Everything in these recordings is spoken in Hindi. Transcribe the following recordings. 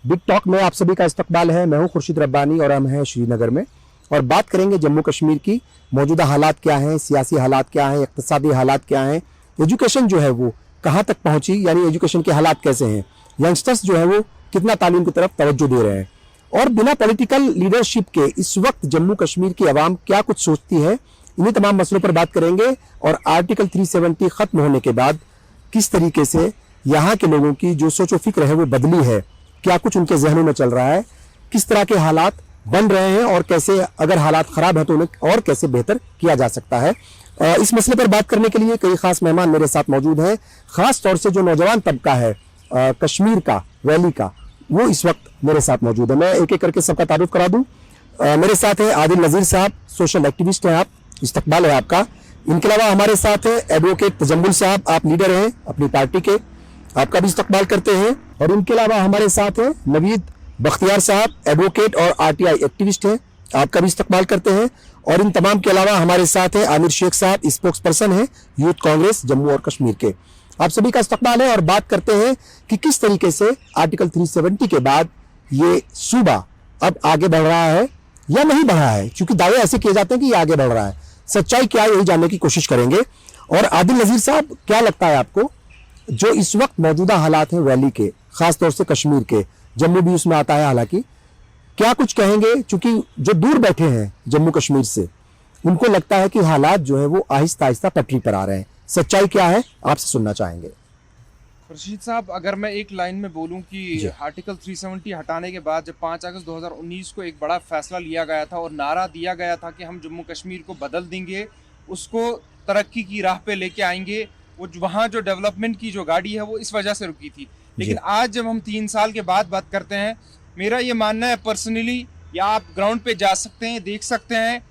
बिग टॉक में आप सभी का इस्तकबाल है। मैं हूं खुर्शीद रब्बानी और हम हैं श्रीनगर में और बात करेंगे जम्मू कश्मीर की मौजूदा हालात क्या हैं, सियासी हालात क्या हैं, इक़्तिसादी हालात क्या हैं, एजुकेशन जो है वो कहाँ तक पहुंची, यानी एजुकेशन के हालात कैसे हैं, यंगस्टर्स जो है वो कितना तालीम की तरफ तवज्जो दे रहे हैं और बिना पॉलिटिकल लीडरशिप के इस वक्त जम्मू कश्मीर की आवाम क्या कुछ सोचती है। इन्हीं तमाम मसलों पर बात करेंगे और आर्टिकल 370 खत्म होने के बाद किस तरीके से यहाँ के लोगों की जो सोचो फिक्र है वो बदली है, क्या कुछ उनके जहनों में चल रहा है, किस तरह के हालात बन रहे हैं और कैसे अगर हालात खराब है तो उन्हें और कैसे बेहतर किया जा सकता है। इस मसले पर बात करने के लिए कई खास मेहमान मेरे साथ मौजूद हैं। खास तौर से जो नौजवान तबका है कश्मीर का, वैली का, वो इस वक्त मेरे साथ मौजूद है। मैं एक एक करके सबका तारुफ करा दूं। मेरे साथ है आदिल नज़ीर साहब, सोशल एक्टिविस्ट हैं आप, इस्तकबाल है आपका। इनके अलावा हमारे साथ है एडवोकेट तजम्मुल साहब, आप लीडर हैं अपनी पार्टी के, आपका भी इस्तकबाल करते हैं। और इनके अलावा हमारे साथ है नवीद बख्तियार साहब, एडवोकेट और आरटीआई एक्टिविस्ट हैं, आपका भी इस्तकबाल करते हैं। और इन तमाम के अलावा हमारे साथ है आमिर शेख साहब, स्पोक्स पर्सन है यूथ कांग्रेस जम्मू और कश्मीर के। आप सभी का इस्तकबाल है और बात करते हैं कि किस तरीके से आर्टिकल 370 के बाद ये सूबा अब आगे बढ़ रहा है या नहीं बढ़ रहा है, क्योंकि दावे ऐसे किए जाते हैं कि ये आगे बढ़ रहा है, सच्चाई क्या है यही जानने की कोशिश करेंगे। और आदिल नज़ीर साहब, क्या लगता है आपको जो इस वक्त मौजूदा हालात हैं वैली के, खास तौर से कश्मीर के, जम्मू भी उसमें आता है हालांकि, क्या कुछ कहेंगे? चूंकि जो दूर बैठे हैं जम्मू कश्मीर से उनको लगता है कि हालात जो है वो आहिस्ता आहिस्ता पटरी पर आ रहे हैं, सच्चाई क्या है आपसे सुनना चाहेंगे। खुर्शीद साहब, अगर मैं एक लाइन में बोलूं कि आर्टिकल 370 हटाने के बाद जब 5 अगस्त 2019 को एक बड़ा फैसला लिया गया था और नारा दिया गया था कि हम जम्मू कश्मीर को बदल देंगे, उसको तरक्की की राह पे लेके आएंगे, वो वहाँ जो डेवलपमेंट की जो गाड़ी है वो इस वजह से रुकी थी। लेकिन आज जब हम 3 साल के बाद बात करते हैं, मेरा ये मानना है पर्सनली, या आप ग्राउंड पे जा सकते हैं, देख सकते हैं,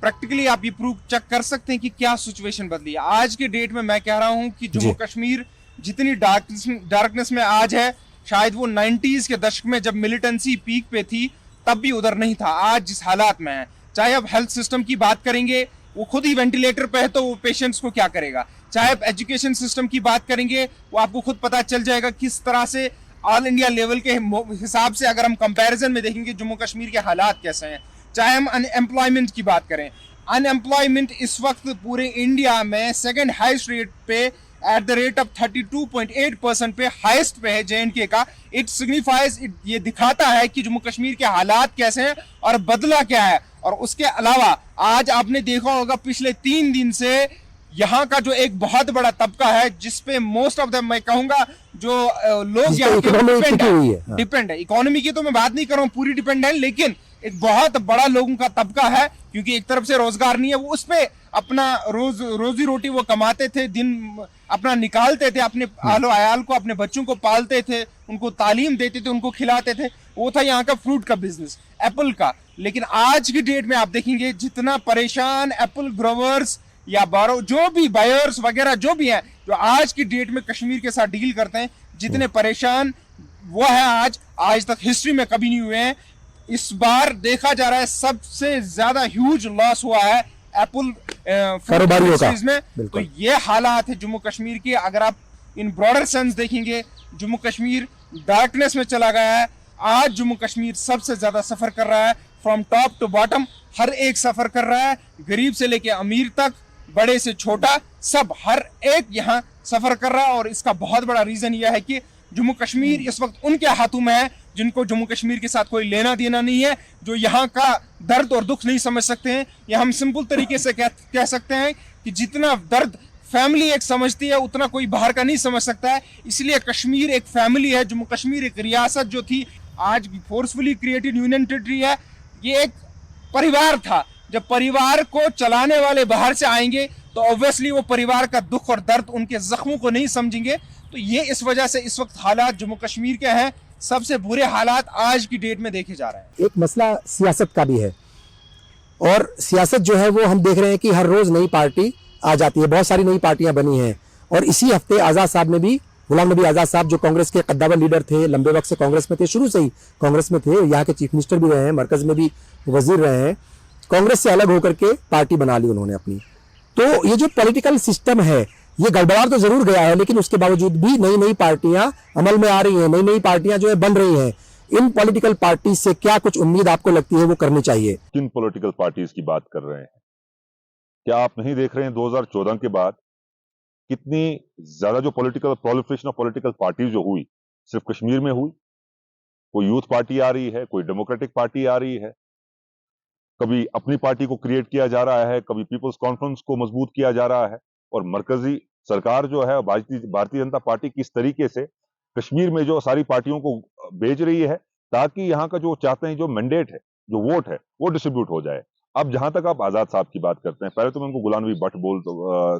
प्रैक्टिकली आप ये प्रूव चेक कर सकते हैं कि क्या सिचुएशन बदली है। आज के डेट में मैं कह रहा हूँ कि जम्मू कश्मीर जितनी डार्कनेस में आज है, शायद वो 90s के दशक में जब मिलिटेंसी पीक पे थी तब भी उधर नहीं था। आज जिस हालात में है, चाहे आप हेल्थ सिस्टम की बात करेंगे, वो खुद ही वेंटिलेटर पे है तो वो पेशेंट्स को क्या करेगा, चाहे आप एजुकेशन सिस्टम की बात करेंगे, वो आपको खुद पता चल जाएगा किस तरह से ऑल इंडिया लेवल के हिसाब से अगर हम कंपैरिजन में देखेंगे जम्मू कश्मीर के हालात कैसे हैं। चाहे हम अनएम्प्लॉयमेंट की बात करें, अनएम्प्लॉयमेंट इस वक्त पूरे इंडिया में सेकंड हाईएस्ट रेट पे एट द रेट ऑफ 32.8% पे हाईएस्ट पे है JNK का। इट सिग्निफाइज, ये दिखाता है कि जम्मू कश्मीर के हालात कैसे हैं और बदला क्या है। और उसके अलावा आज आपने देखा होगा पिछले 3 दिन से यहाँ का जो एक बहुत बड़ा तबका है जिसपे मोस्ट ऑफ द, मैं कहूंगा जो लोग यहाँ के डिपेंड है, इकोनॉमी की तो मैं बात नहीं कर रहा हूँ, पूरी डिपेंड है, लेकिन एक बहुत बड़ा लोगों का तबका है, क्योंकि एक तरफ से रोजगार नहीं है, वो उस पे अपना रोजी रोटी वो कमाते थे, दिन अपना निकालते थे, अपने आलो आयाल को, अपने बच्चों को पालते थे, उनको तालीम देते थे, उनको खिलाते थे। वो था यहाँ का फ्रूट का बिजनेस, एप्पल का। लेकिन आज की डेट में आप देखेंगे जितना परेशान एप्पल ग्रोवर्स या बारो जो भी बायर्स वगैरह जो भी हैं, जो आज की डेट में कश्मीर के साथ डील करते हैं, जितने परेशान वो है आज तक हिस्ट्री में कभी नहीं हुए हैं। इस बार देखा जा रहा है सबसे ज्यादा ह्यूज लॉस हुआ है एप्पल कारोबारियों का में। तो ये हालात है जम्मू कश्मीर की। अगर आप इन ब्रॉडर सेंस देखेंगे, जम्मू कश्मीर डार्कनेस में चला गया है। आज जम्मू कश्मीर सबसे ज्यादा सफर कर रहा है, फ्रॉम टॉप टू बॉटम हर एक सफर कर रहा है, गरीब से लेके अमीर तक, बड़े से छोटा, सब हर एक यहाँ सफर कर रहा है। और इसका बहुत बड़ा रीजन यह है कि जम्मू कश्मीर इस वक्त उनके हाथों में है जिनको जम्मू कश्मीर के साथ कोई लेना देना नहीं है, जो यहाँ का दर्द और दुख नहीं समझ सकते हैं। या हम सिंपल तरीके से कह सकते हैं कि जितना दर्द फैमिली एक समझती है उतना कोई बाहर का नहीं समझ सकता है। इसलिए कश्मीर एक फैमिली है, जम्मू कश्मीर एक रियासत जो थी आज फोर्सफुली क्रिएटेड यूनियन टेरिटरी है, ये एक परिवार था। जब परिवार को चलाने वाले बाहर से आएंगे तो ऑब्वियसली वो परिवार का दुख और दर्द, उनके जख्मों को नहीं समझेंगे। तो ये इस वजह से इस वक्त हालात जम्मू कश्मीर के हैं, सबसे बुरे हालात आज की डेट में देखे जा रहे हैं। एक मसला सियासत का भी है और सियासत जो है वो हम देख रहे हैं कि हर रोज नई पार्टी आ जाती है, बहुत सारी नई पार्टियां बनी हैं। और इसी हफ्ते आज़ाद साहब ने भी, गुलाम नबी आज़ाद साहब जो कांग्रेस के कद्दावर लीडर थे, लंबे वक्त से कांग्रेस में थे, शुरू से ही कांग्रेस में थे, यहाँ के चीफ मिनिस्टर भी रहे हैं, मरकज में भी वजीर रहे हैं, कांग्रेस से अलग होकर के पार्टी बना ली उन्होंने अपनी। तो ये जो पॉलिटिकल सिस्टम है ये गड़बड़ा तो जरूर गया है, लेकिन उसके बावजूद भी नई नई पार्टियां अमल में आ रही हैं, नई नई पार्टियां जो है बन रही हैं। इन पॉलिटिकल पार्टी से क्या कुछ उम्मीद आपको लगती है वो करनी चाहिए? किन पॉलिटिकल पार्टीज की बात कर रहे हैं? क्या आप नहीं देख रहे हैं 2014 के बाद कितनी ज्यादा जो political proliferation of political party जो हुई, सिर्फ कश्मीर में हुई? कोई यूथ पार्टी आ रही है, कोई डेमोक्रेटिक पार्टी आ रही है, कभी अपनी पार्टी को क्रिएट किया जा रहा है, कभी पीपल्स कॉन्फ्रेंस को मजबूत किया जा रहा है, और मरकजी सरकार जो है भारतीय जनता पार्टी किस तरीके से कश्मीर में जो सारी पार्टियों को भेज रही है ताकि यहाँ का जो चाहते हैं जो मैंडेट है, जो वोट है, वो डिस्ट्रीब्यूट हो जाए। अब जहां तक आप आजाद साहब की बात करते हैं, पहले तो मैं उनको गुलाम नबी भट्ट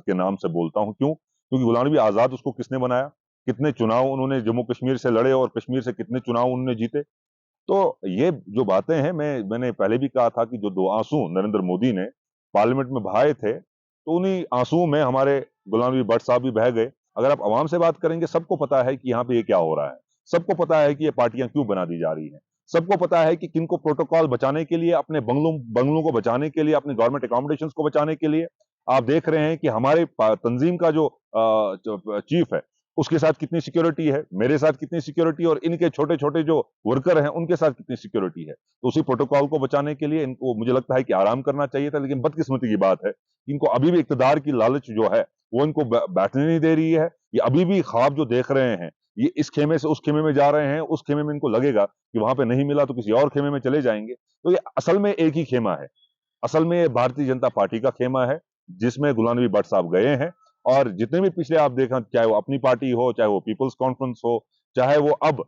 के नाम से बोलता हूं। क्यों? क्योंकि गुलाम नबी आजाद उसको किसने बनाया, कितने चुनाव उन्होंने जम्मू कश्मीर से लड़े और कश्मीर से कितने चुनाव उन्होंने जीते। तो ये जो बातें हैं, मैंने पहले भी कहा था कि जो 2 आंसू नरेंद्र मोदी ने पार्लियामेंट में बहाए थे, तो उन्हीं आंसुओं में हमारे गुलाम नबी भट्ट साहब भी बह गए। अगर आप आवाम से बात करेंगे, सबको पता है कि यहाँ पे ये क्या हो रहा है, सबको पता है कि ये पार्टियां क्यों बना दी जा रही हैं, सबको पता है कि किनको प्रोटोकॉल बचाने के लिए, अपने बंगलों को बचाने के लिए, अपने गवर्नमेंट अकोमोडेशन को बचाने के लिए। आप देख रहे हैं कि हमारे तंजीम का जो चीफ है, उसके साथ कितनी सिक्योरिटी है, मेरे साथ कितनी सिक्योरिटी, और इनके छोटे छोटे जो वर्कर हैं उनके साथ कितनी सिक्योरिटी है। तो उसी प्रोटोकॉल को बचाने के लिए इनको, मुझे लगता है कि आराम करना चाहिए था। लेकिन बदकिस्मती की बात है, इनको अभी भी इक्तदार की लालच जो है वो इनको बैठने नहीं दे रही है। ये अभी भी ख्वाब जो देख रहे हैं, ये इस खेमे से उस खेमे में जा रहे हैं, उस खेमे में इनको लगेगा कि वहां पे नहीं मिला तो किसी और खेमे में चले जाएंगे। तो ये असल में एक ही खेमा है, असल में ये भारतीय जनता पार्टी का खेमा है, जिसमें गुलाम नबी भट्ट साहब गए हैं। और जितने भी पिछले आप देखा, चाहे वो अपनी पार्टी हो, चाहे वो पीपल्स कॉन्फ्रेंस हो, चाहे वो अब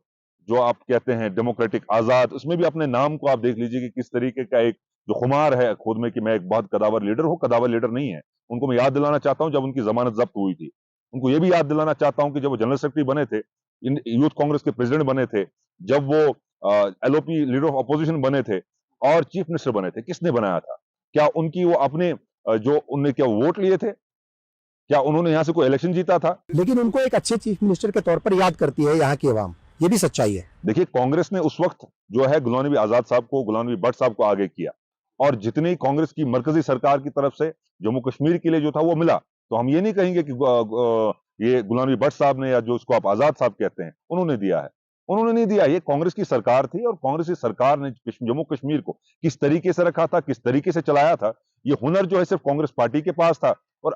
जो आप कहते हैं डेमोक्रेटिक आजाद, उसमें भी अपने नाम को आप देख लीजिए कि किस तरीके का एक जो खुमार है खुद में कि मैं एक बहुत कदावर लीडर हूं। कदावर लीडर नहीं है। उनको मैं याद दिलाना चाहता हूं जब उनकी जमानत जब्त हुई थी। उनको ये भी याद दिलाना चाहता हूं कि जब वो जनरल सेक्रेटरी बने थे, यूथ कांग्रेस के प्रेसिडेंट बने थे, जब वो एलओपी लीडर ऑफ अपोजिशन बने थे और चीफ मिनिस्टर बने थे, किसने बनाया था? क्या उनकी वो अपने जो उनने क्या वोट लिए थे? क्या उन्होंने यहां से कोई इलेक्शन जीता था? लेकिन उनको एक अच्छे चीफ मिनिस्टर के तौर पर याद करती है यहाँ की आवाम, ये भी सच्चाई है। देखिए, कांग्रेस ने उस वक्त जो है गुलाम नबी आजाद साहब को, गुलाम नबी भट्ट साहब को आगे किया, और जितनी कांग्रेस की मरकजी सरकार की तरफ से जम्मू कश्मीर के लिए जो था वो मिला, तो हम ये नहीं कहेंगे कि ये गुलाम नबी भट्ट साहब ने, या जो इसको आप आजाद साहब कहते हैं, उन्होंने दिया है। उन्होंने नहीं दिया, ये कांग्रेस की सरकार थी, और कांग्रेस की सरकार ने जम्मू कश्मीर को किस तरीके से रखा था, किस तरीके से चलाया था, ये हुनर जो है सिर्फ कांग्रेस पार्टी के पास था। और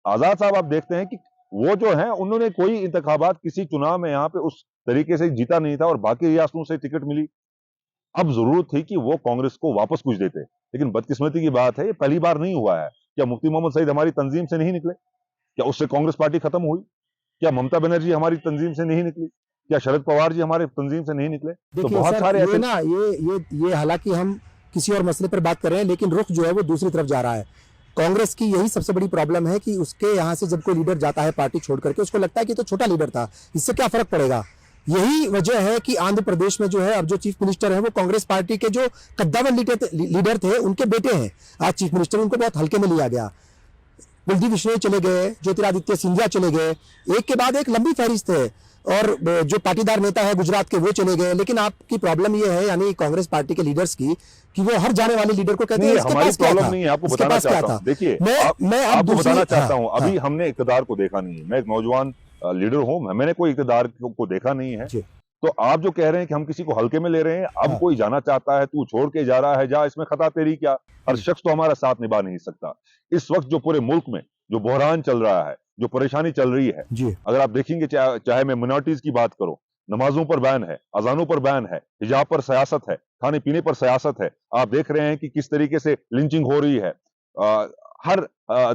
आजाद साहब आप देखते हैं कि वो जो है, उन्होंने कोई इंतखाबात, किसी चुनाव में यहाँ पे उस तरीके से जीता नहीं था, और बाकी रियासतों से टिकट मिली। अब जरूरत थी कि वो कांग्रेस को वापस कुछ देते, लेकिन बदकिस्मती की बात है, ये पहली बार नहीं हुआ है। क्या मुफ्ती मोहम्मद सईद हमारी तंजीम से नहीं निकले? क्या उससे कांग्रेस पार्टी खत्म हुई? क्या ममता बनर्जी हमारी तंजीम से नहीं निकली? क्या शरद पवार जी हमारे तंजीम से नहीं निकले? तो देखिए बहुत सर, सारे ये ऐसे ना ये हालांकि हम किसी और मसले पर बात कर रहे हैं, लेकिन रुख जो है वो दूसरी तरफ जा रहा है। कांग्रेस की यही सबसे बड़ी प्रॉब्लम है कि उसके यहाँ से जब कोई लीडर जाता है पार्टी छोड़ करके, उसको लगता है कि तो छोटा लीडर था, इससे क्या फर्क पड़ेगा। यही वजह है कि आंध्र प्रदेश में जो है अब जो चीफ मिनिस्टर है वो कांग्रेस पार्टी के जो कद्दावर लीडर थे उनके बेटे हैं आज चीफ मिनिस्टर। उनको बहुत हल्के में लिया गया। कुलदीप बिश्नोई चले गए, ज्योतिरादित्य सिंधिया चले गए, एक के बाद एक लंबी फहरिस्त है। और जो पाटीदार नेता है गुजरात के, वो चले गए। लेकिन आपकी प्रॉब्लम ये है, यानी कांग्रेस पार्टी के लीडर्स की, कि वो हर जाने वाले लीडर को कहते हैं इसके हमारी पास क्या प्रॉब्लम था, नहीं है। आपको इसके बताना पास क्या चाहता था। हूं, देखिए, मैं आपको बताना चाहता हाँ, हूं, अभी हाँ, हमने इक़्तिदार को देखा नहीं है। मैं एक नौजवान लीडर हूं, मैंने कोई इक़्तिदार को देखा नहीं है। जी, तो आप जो कह रहे हैं कि हम किसी को हल्के में ले रहे हैं, अब हाँ। कोई जाना चाहता है, तू छोड़ के जा रहा है, जा, इसमें खता तेरी क्या? हर शख्स तो हमारा साथ निभा नहीं सकता। इस वक्त जो पूरे मुल्क में जो बहरान चल रहा है, जो परेशानी चल रही है, जी, अगर आप देखेंगे, चाहे मैं मिनॉरिटीज की बात करूं, नमाजों पर बैन है, अजानों पर बैन है, हिजाब पर सियासत है, खाने पीने पर सियासत है। आप देख रहे हैं कि किस तरीके से लिंचिंग हो रही है, हर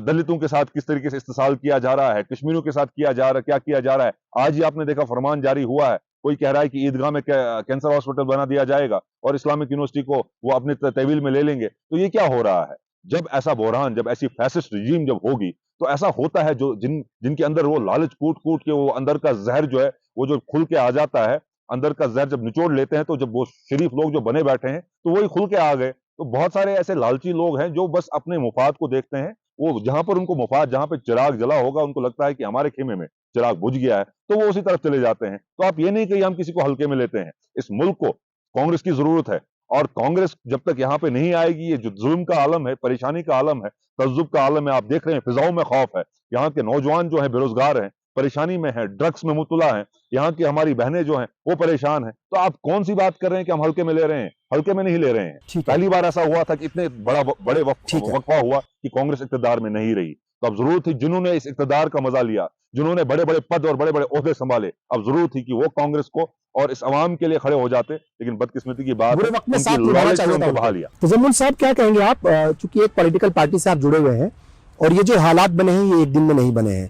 दलितों के साथ किस तरीके से इस्तेसाल किया जा रहा है, कश्मीरियों के साथ क्या किया जा रहा है। आज ही आपने देखा, फरमान जारी हुआ है, कोई कह रहा है कि ईदगाह में कैंसर हॉस्पिटल बना दिया जाएगा और इस्लामिक यूनिवर्सिटी को वो अपने तहवील में ले लेंगे। तो ये क्या हो रहा है? जब ऐसा बहरान, जब ऐसी फैसिस्ट रिजीम जब होगी, तो ऐसा होता है, जो जिनके अंदर वो लालच कूट कूट के वो अंदर का जहर जो है वो जो खुल के आ जाता है, अंदर का जहर जब निचोड़ लेते हैं, तो जब वो शरीफ लोग जो बने बैठे हैं, तो वही खुल के आ गए। तो बहुत सारे ऐसे लालची लोग हैं जो बस अपने मुफाद को देखते हैं। वो जहां पर उनको मुफाद, जहां पे चिराग जला होगा, उनको लगता है कि हमारे खेमे में चिराग बुझ गया है, तो वो उसी तरफ चले जाते हैं। तो आप ये नहीं कहिए हम किसी को हल्के में लेते हैं। इस मुल्क को कांग्रेस की जरूरत है, और कांग्रेस जब तक यहाँ पे नहीं आएगी, ये जो जुल्म का आलम है, परेशानी का आलम है, तज्जुब का आलम है, आप देख रहे हैं फिजाओं में खौफ है। यहाँ के नौजवान जो है बेरोजगार हैं, परेशानी में है, ड्रग्स में मुबतला है, यहाँ की हमारी बहनें जो हैं वो परेशान हैं, तो आप कौन सी बात कर रहे हैं कि हम हल्के में ले रहे हैं? हल्के में नहीं ले रहे हैं। ठीक है, पहली बार ऐसा हुआ था कि इतने बड़े ठीक है। वक्फा हुआ कि कांग्रेस इक़्तिदार में नहीं रही, तो अब जरूरत थी जिन्होंने इस इक़्तिदार का मजा लिया, जिन्होंने बड़े बड़े पद और बड़े बड़े ओहदे संभाले, अब जरूरत थी कि वो कांग्रेस को और इस अवाम के लिए खड़े हो जाते, लेकिन बदकिस्मती की बात बुरे है वक्त में उनकी साथ निभाना लॉलेज से चाहिए था उनको बहा उनको। लिया। तजम्मुल साहब क्या कहेंगे आप, चूंकि एक पॉलिटिकल पार्टी से आप जुड़े हुए हैं और ये जो हालात बने हैं ये एक दिन में नहीं बने हैं,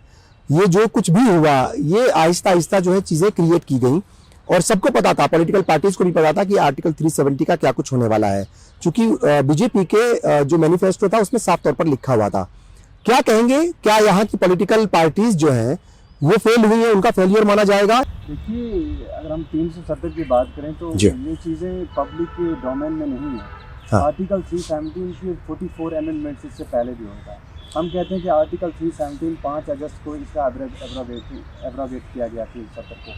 ये जो कुछ भी हुआ ये आहिस्ता आहिस्ता जो है चीजें क्रिएट की गई और सबको पता था, पॉलिटिकल पार्टीज को भी पता था कि आर्टिकल 370 का क्या कुछ होने वाला है, क्योंकि बीजेपी के जो मैनिफेस्टो था उसमें साफ तौर पर लिखा हुआ था। क्या कहेंगे, क्या यहाँ की पॉलिटिकल पार्टीज जो हैं वो फेल हुई है, उनका फेलियर माना जाएगा? देखिए, अगर हम 370 की बात करें तो जी। ये चीज़ें पब्लिक के डोमेन में नहीं है। हाँ। आर्टिकल 317 के 44 अमेंडमेंट्स इससे पहले भी होता है। हम कहते हैं कि आर्टिकल 317 5 अगस्त को इसका एब्रोगेट किया गया 370 को।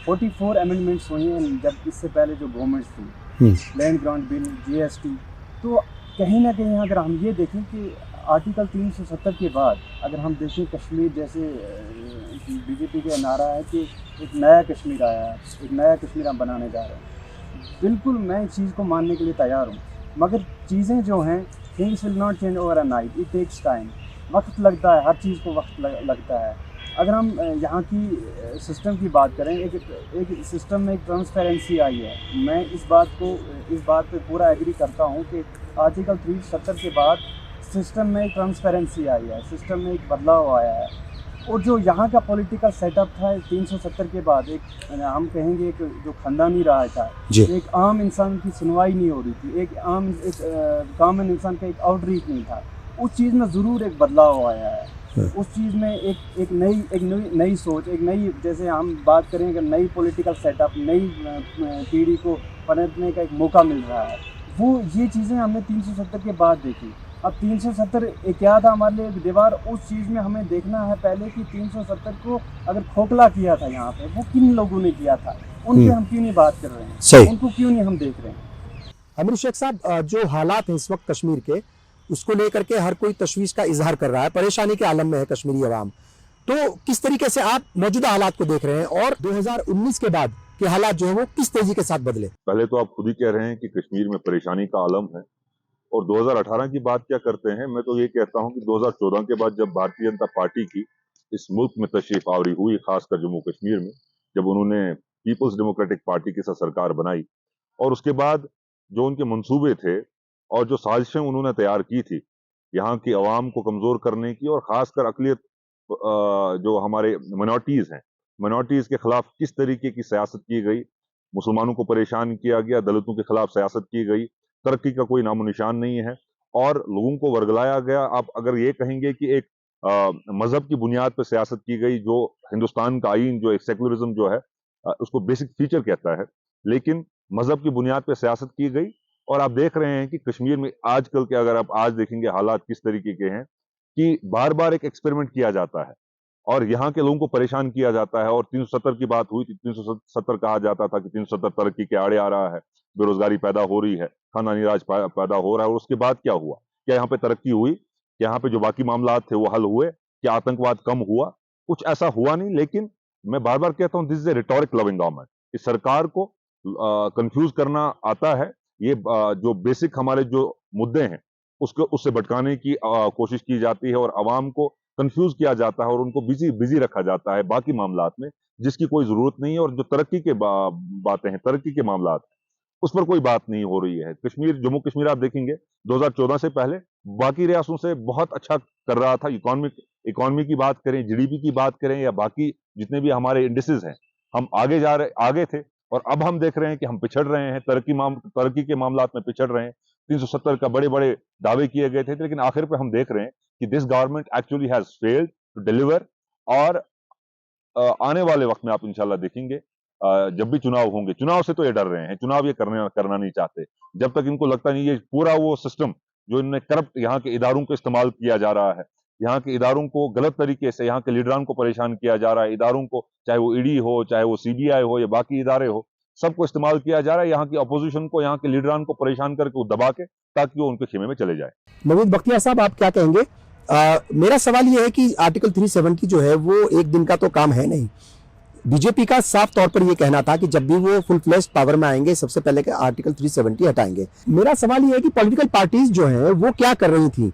44 अमेंडमेंट्स हुए हैं जब इससे पहले जो गवर्नमेंट्स थी, लैंड ग्रांट बिल, GST। तो कहीं ना कहीं अगर हम ये देखें कि आर्टिकल 370 के बाद अगर हम देखें कश्मीर, जैसे बीजेपी का नारा है कि एक नया कश्मीर आया है, एक नया कश्मीर हम बनाने जा रहे हैं। बिल्कुल मैं इस चीज़ को मानने के लिए तैयार हूँ, मगर चीज़ें जो हैं, things will not change over a night, it takes time. वक्त लगता है, हर चीज़ को वक्त लगता है। अगर हम यहाँ की सिस्टम की बात करें, एक सिस्टम में एक ट्रांसपेरेंसी आई है। मैं इस बात पे पूरा एग्री करता हूँ कि आर्टिकल 370 के बाद सिस्टम में एक ट्रांसपेरेंसी आई है, सिस्टम में एक बदलाव आया है। और जो यहाँ का पॉलिटिकल सेटअप था 370 के बाद, एक हम कहेंगे एक जो खानदानी राज था, जी। एक आम इंसान की सुनवाई नहीं हो रही थी, एक कॉमन इंसान का एक आउटरीच नहीं था। उस चीज़ में ज़रूर एक बदलाव आया है। उस चीज़ में एक नई सोच, एक नई, जैसे हम बात करें कि नई पॉलिटिकल सेटअप, नई पीढ़ी को पनपने का एक मौका मिल रहा है। वो ये चीज़ें हमने 370 के बाद देखी। अब 370 क्या था हमारे लिए, एक दीवार। उस चीज़ में हमें देखना है पहले कि 370 को अगर खोखला किया था यहाँ पे, वो किन लोगों ने किया था, उन पे हम क्यों नहीं बात कर रहे हैं, सही। उनको क्यों नहीं हम देख रहे हैं। अमीर शेख साहब, जो हालात हैं इस वक्त कश्मीर के, उसको लेकर के हर कोई तशवीश का इजहार कर रहा है, परेशानी के आलम में है कश्मीरी अवाम। तो किस तरीके से आप मौजूदा हालात को देख रहे हैं और 2019 के बाद के हालात जो है वो किस तेजी के साथ बदले? पहले तो आप खुद ही कह रहे हैं कि कश्मीर में परेशानी का आलम है, और 2018 की बात क्या करते हैं। मैं तो ये कहता हूं कि 2014 के बाद जब भारतीय जनता पार्टी की इस मुल्क में तशरीफ आवरी हुई, खासकर जम्मू कश्मीर में, जब उन्होंने पीपल्स डेमोक्रेटिक पार्टी के साथ सरकार बनाई, और उसके बाद जो उनके मंसूबे थे और जो साजिशें उन्होंने तैयार की थी यहाँ की आवाम को कमजोर करने की, और खासकर अकलियत जो हमारे माइनॉरिटीज हैं, माइनॉरिटीज के खिलाफ किस तरीके की सियासत की गई, मुसलमानों को परेशान किया गया, दलितों के खिलाफ सियासत की गई, तरक्की का कोई नामो निशान नहीं है और लोगों को वर्गलाया गया। आप अगर ये कहेंगे कि एक मजहब की बुनियाद पर सियासत की गई, जो हिंदुस्तान का आईन, जो एक सेकुलरिज्म जो है उसको बेसिक फीचर कहता है, लेकिन मजहब की बुनियाद पर सियासत की गई। और आप देख रहे हैं कि कश्मीर में आजकल के, अगर आप आज देखेंगे हालात किस तरीके के हैं, कि बार बार एक एक्सपेरिमेंट किया जाता है और यहाँ के लोगों को परेशान किया जाता है। और 370 की बात हुई थी, 370 कहा जाता था कि 370 तरक्की के आड़े आ रहा है, बेरोजगारी पैदा हो रही है, खानदानी राज पैदा हो रहा है। और उसके बाद क्या हुआ? क्या यहाँ पे तरक्की हुई? क्या यहाँ पे जो बाकी मामला थे वो हल हुए? क्या आतंकवाद कम हुआ? कुछ ऐसा हुआ नहीं। लेकिन मैं बार बार कहता हूँ, this is a rhetoric loving government. इस सरकार को कंफ्यूज करना आता है। ये जो बेसिक हमारे जो मुद्दे हैं उससे भटकाने की कोशिश की जाती है और आवाम को कंफ्यूज किया जाता है और उनको बिजी रखा जाता है बाकी मामलात में, जिसकी कोई जरूरत नहीं है। और जो तरक्की के बातें हैं, तरक्की के मामलात, उस पर कोई बात नहीं हो रही है। कश्मीर, जम्मू कश्मीर आप देखेंगे 2014 से पहले बाकी रियासतों से बहुत अच्छा कर रहा था। इकोनॉमी की बात करें, GDP की बात करें, या बाकी जितने भी हमारे इंडिसेस हैं, हम आगे थे। और अब हम देख रहे हैं कि हम पिछड़ रहे हैं, तरक्की के मामलात में पिछड़ रहे हैं। 370 का बड़े बड़े दावे किए गए थे, लेकिन आखिर पे हम देख रहे हैं कि this government actually has failed to deliver. और आने वाले वक्त में आप इंशाल्लाह देखेंगे, जब भी चुनाव होंगे, चुनाव से तो ये डर रहे हैं, चुनाव ये करना नहीं चाहते। जब तक इनको लगता नहीं, ये पूरा वो सिस्टम जो इन्होंने करप्ट यहाँ के इदारों को इस्तेमाल किया जा रहा है, यहाँ के इदारों को गलत तरीके से, यहाँ के लीडरान को परेशान किया जा रहा है, इदारों को, चाहे वो ईडी हो, चाहे वो CBI हो, या बाकी इदारे हो, सबको इस्तेमाल किया जा रहा है यहाँ की अपोजिशन को, यहाँ के लीडरान को परेशान करके वो दबा के, ताकि वो उनके खेमे में चले जाए। नवीद बख्तियार साहब, आप क्या कहेंगे मेरा सवाल ये है कि आर्टिकल 370 जो है वो एक दिन का तो काम है नहीं। बीजेपी का साफ तौर पर यह कहना था कि जब भी वो फुल फ्लैश पावर में आएंगे सबसे पहले के आर्टिकल 370 हटाएंगे। मेरा सवाल यह है कि पॉलिटिकल पार्टीज जो है वो क्या कर रही थी,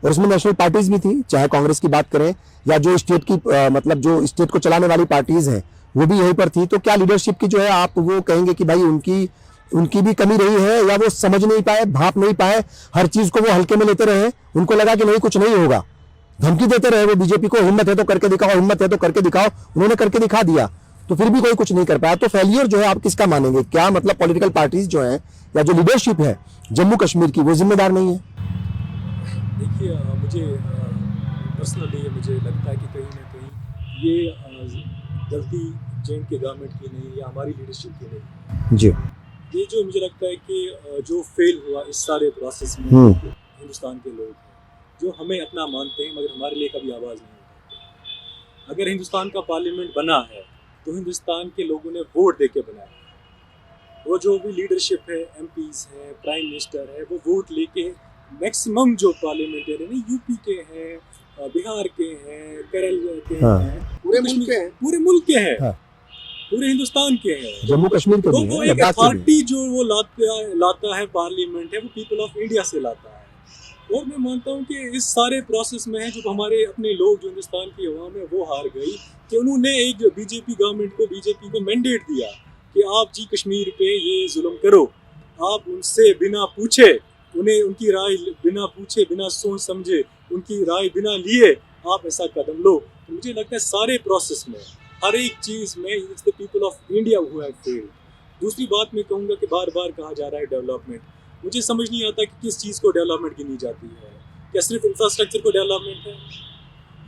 और उसमें नेशनल पार्टीज भी थी, चाहे कांग्रेस की बात करें या जो स्टेट की मतलब जो स्टेट को चलाने वाली पार्टीज हैं वो भी यहीं पर थी। तो क्या लीडरशिप की जो है आप वो कहेंगे कि भाई उनकी भी कमी रही है, या वो समझ नहीं पाए, भाप नहीं पाए, हर चीज को वो हल्के में लेते रहे, उनको लगा कि नहीं कुछ नहीं होगा, धमकी देते रहे वो बीजेपी को, हिम्मत है तो करके दिखाओ, हिम्मत है तो करके दिखाओ, उन्होंने करके दिखा दिया तो फिर भी कोई कुछ नहीं कर पाया। तो फेलियर जो है आप किसका मानेंगे? क्या मतलब पॉलिटिकल पार्टीज जो है या जो लीडरशिप है जम्मू कश्मीर की वो जिम्मेदार नहीं है? देखिए मुझे पर्सनली मुझे लगता है कि कहीं ना कहीं ये गलती J&K गवर्नमेंट की नहीं या हमारी लीडरशिप की नहीं। जी, ये जो मुझे लगता है कि जो फेल हुआ इस सारे प्रोसेस में हिंदुस्तान के लोग हैं, जो हमें अपना मानते हैं मगर हमारे लिए कभी आवाज़ नहीं उठाते। अगर हिंदुस्तान का पार्लियामेंट बना है तो हिंदुस्तान के लोगों ने वोट दे के बनाया है। वो जो भी लीडरशिप है, MPs है, प्राइम मिनिस्टर है, वो वोट लेके मैक्सिमम जो पार्लियामेंटेरियन है यूपी के हैं, बिहार के हैं, केरल के हैं, पूरे मुल्क के हैं, पूरे हिंदुस्तान के हैं, जम्मू कश्मीर के तो भी वो हैं, एक लद्दाख के भी हैं। अथॉरिटी जो वो लाता है पार्लियामेंट है, वो पीपल ऑफ इंडिया से लाता है। और मैं मानता हूँ कि इस सारे प्रोसेस में है जो हमारे अपने लोग जो हिंदुस्तान की अवाम है वो हार गई कि उन्होंने एक बीजेपी गवर्नमेंट को, बीजेपी को मैंडेट दिया कि आप जी कश्मीर पे ये जुल्म करो। आप उनसे बिना पूछे, उन्हें उनकी राय बिना पूछे, बिना सोच समझे, उनकी राय बिना लिए आप ऐसा कदम लो। तो मुझे लगता है सारे प्रोसेस में हर एक चीज़ में it's the people of India who have failed. दूसरी बात मैं कहूँगा कि बार बार कहा जा रहा है डेवलपमेंट, मुझे समझ नहीं आता कि किस चीज़ को डेवलपमेंट गिनी जाती है। क्या सिर्फ इंफ्रास्ट्रक्चर को डेवलपमेंट है?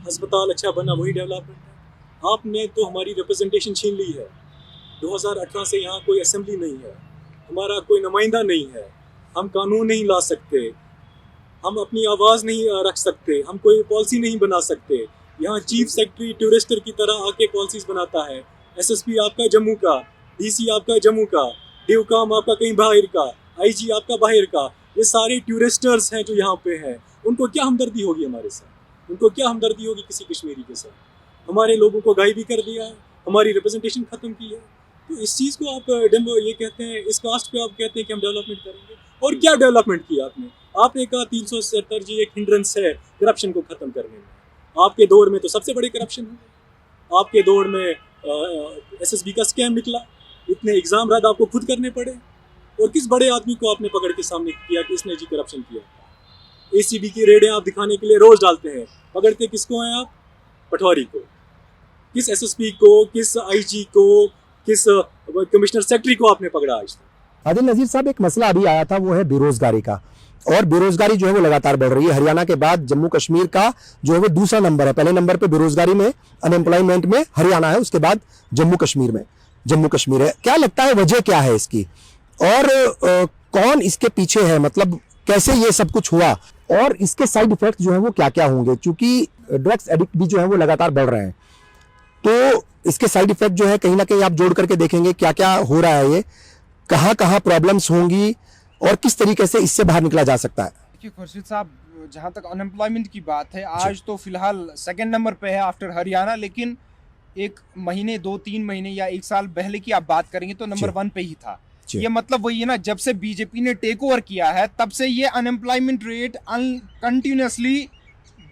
अस्पताल अच्छा बना वही डेवलपमेंट है? आपने तो हमारी रिप्रेजेंटेशन छीन ली है। 2018 से यहाँ कोई असेंबली नहीं है, हमारा कोई नुमाइंदा नहीं है, हम कानून नहीं ला सकते, हम अपनी आवाज़ नहीं रख सकते, हम कोई पॉलिसी नहीं बना सकते। यहाँ चीफ सेक्रेटरी टूरिस्टर की तरह आके पॉलिसीज बनाता है। SSP आपका जम्मू का, DC आपका जम्मू का, DIVCOM आपका कहीं बाहर का, IG आपका बाहर का। ये सारे टूरिस्टर्स हैं जो यहाँ पे हैं, उनको क्या हमदर्दी होगी हमारे साथ? उनको क्या हमदर्दी होगी किसी कश्मीरी के साथ? हमारे लोगों को गायब भी कर दिया है, हमारी रिप्रेजेंटेशन ख़त्म की है। तो इस चीज़ को आप ये कहते हैं, इस कास्ट पे आप कहते हैं कि हम डेवलपमेंट करेंगे, और क्या डेवलपमेंट किया आपने? आपने कहा 370 जी एक हिंड्रेंस है करप्शन को ख़त्म करने में। आपके दौर में तो सबसे बड़े करप्शन हुए, आपके दौर में SSB का स्कैम निकला, इतने एग्ज़ाम रद्द आपको खुद करने पड़े, और किस बड़े आदमी को आपने पकड़ के सामने किया कि इसने जी करप्शन किया? ACB की रेडें आप दिखाने के लिए रोज़ डालते हैं, पकड़ते किसको हैं आप? पटवारी को। किस SSP को, किस IG को, किस कमिश्नर सेक्रेटरी को आपने पकड़ा आज तक? आदिल नजीर साहब, एक मसला अभी आया था वो है बेरोजगारी का, और बेरोजगारी जो है वो लगातार बढ़ रही है। हरियाणा के बाद जम्मू कश्मीर का जो है वो दूसरा नंबर है। पहले नंबर पे बेरोजगारी में, अनएम्प्लॉयमेंट में हरियाणा है, उसके बाद जम्मू कश्मीर है। क्या लगता है वजह क्या है इसकी, और कौन इसके पीछे है? मतलब कैसे ये सब कुछ हुआ, और इसके साइड इफेक्ट जो है वो क्या क्या होंगे? क्योंकि ड्रग्स एडिक्ट भी जो है वो लगातार बढ़ रहे हैं, तो इसके साइड इफेक्ट जो है कहीं ना कहीं आप जोड़ करके देखेंगे क्या क्या हो रहा है, ये कहाँ कहाँ प्रॉब्लम्स होंगी, और किस तरीके से इससे बाहर निकला जा सकता है। देखिए खुर्शीद साहब, जहाँ तक अनएम्प्लॉयमेंट की बात है, आज तो फिलहाल सेकंड नंबर पे है आफ्टर हरियाणा, लेकिन एक महीने, 2-3 महीने या 1 साल पहले की आप बात करेंगे तो नंबर 1 पे ही था। ये मतलब वही है ना, जब से बीजेपी ने टेक ओवर किया है तब से ये अनएम्प्लॉयमेंट रेट कंटिन्यूसली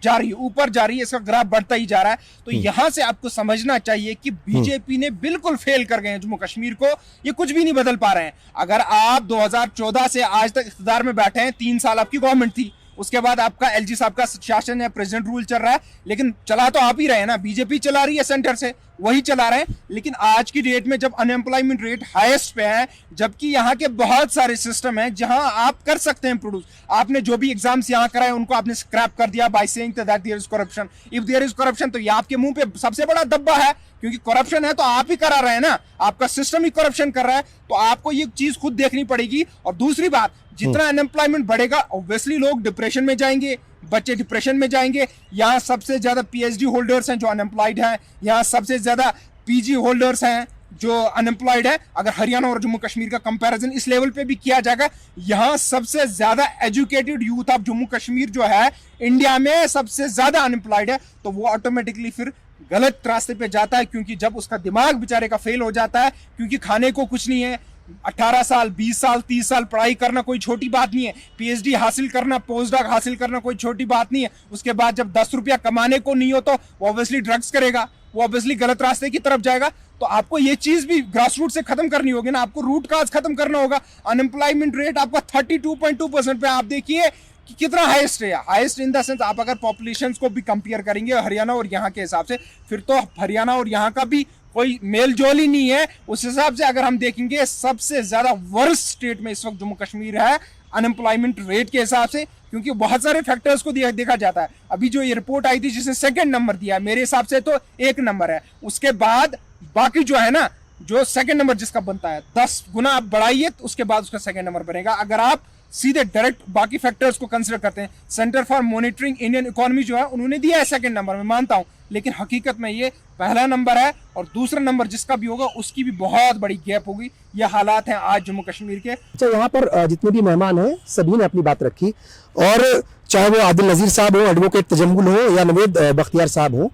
जारी, ऊपर जारी, इसका ग्राफ बढ़ता ही जा रहा है। तो यहां से आपको समझना चाहिए कि बीजेपी ने बिल्कुल फेल कर गए हैं जम्मू कश्मीर को, ये कुछ भी नहीं बदल पा रहे हैं। अगर आप 2014 से आज तक इख्तियार में बैठे हैं, 3 साल आपकी गवर्नमेंट थी, उसके बाद आपका LG साहब का शासन है, प्रेसिडेंट रूल चल रहा है, लेकिन चला तो आप ही रहे हैं ना, बीजेपी चला रही है, सेंटर से वही चला रहे हैं। लेकिन आज की डेट में जब अनएम्प्लॉयमेंट रेट हाईएस्ट पे है, जबकि यहाँ के बहुत सारे सिस्टम हैं जहां आप कर सकते हैं प्रोड्यूस, आपने जो भी एग्जाम्स यहाँ कराए उनको आपने स्क्रैप कर दिया by saying that there is corruption. If there is corruption तो ये आपके मुंह पे सबसे बड़ा दब्बा है, क्योंकि करप्शन है तो आप ही करा रहे हैं ना, आपका सिस्टम ही करप्शन कर रहा है। तो आपको ये चीज खुद देखनी पड़ेगी। और दूसरी बात, जितना अनएम्प्लॉयमेंट बढ़ेगा ऑब्वियसली लोग डिप्रेशन में जाएंगे, बच्चे डिप्रेशन में जाएंगे। यहाँ सबसे ज्यादा PhD होल्डर्स हैं जो अनएम्प्लॉयड हैं, यहाँ सबसे ज्यादा PG होल्डर्स हैं, जो अनएम्प्लॉयड है, अगर हरियाणा और जम्मू कश्मीर का कंपैरिजन इस लेवल पे भी किया जाएगा, यहाँ सबसे ज्यादा educated youth of Jammu Kashmir जो है इंडिया में सबसे ज्यादा अनएम्प्लॉयड है, तो वो ऑटोमेटिकली फिर गलत रास्ते पे जाता है, क्योंकि जब उसका दिमाग बेचारे का फेल हो जाता है, क्योंकि खाने को कुछ नहीं है। 18 साल 20 साल 30 साल पढ़ाई करना कोई छोटी बात नहीं है, पीएचडी हासिल करना, पोस्ट डॉक हासिल करना कोई छोटी बात नहीं है। उसके बाद जब 10 रुपया कमाने को नहीं हो तो वो ऑब्वियसली ड्रग्स करेगा, वो ऑब्वियसली गलत रास्ते की तरफ जाएगा। तो आपको ये चीज भी ग्रास रूट से खत्म करनी होगी ना, आपको रूट काज खत्म करना होगा। अनएम्प्लॉयमेंट रेट आपका 32.2% पे आप देखिए कि कितना हाईएस्ट है, हाईएस्ट इन द सेंस आप अगर पॉपुलेशन को भी कंपेयर करेंगे हरियाणा और यहाँ के हिसाब से, फिर तो हरियाणा और यहाँ का भी कोई मेल जोल ही नहीं है। उस हिसाब से अगर हम देखेंगे सबसे ज्यादा वर्स्ट स्टेट में इस वक्त जम्मू कश्मीर है अनएम्प्लॉयमेंट रेट के हिसाब से, क्योंकि बहुत सारे फैक्टर्स को देखा जाता है। अभी जो ये रिपोर्ट आई थी जिसने सेकंड नंबर दिया है, मेरे हिसाब से तो 1 नंबर है, उसके बाद बाकी जो है ना, जो सेकंड नंबर जिसका बनता है 10 गुना आप बढ़ाइए तो उसके बाद उसका सेकंड नंबर बनेगा। अगर आप सीधे डायरेक्ट बाकी फैक्टर्स को कंसिडर करते हैं, centre for monitoring Indian economy जो है उन्होंने दिया है सेकंड नंबर, मैं मानता हूं, लेकिन हकीकत में ये पहला नंबर है और दूसरा नंबर जिसका भी होगा उसकी भी बहुत बड़ी गैप होगी। ये हालात हैं आज जम्मू कश्मीर के। अच्छा, यहाँ पर जितने भी मेहमान हैं सभी ने अपनी बात रखी, और चाहे वो आदिल नजीर साहब हो, एडवोकेट तजम्मुल हो या नवेद बख्तियार साहब हो,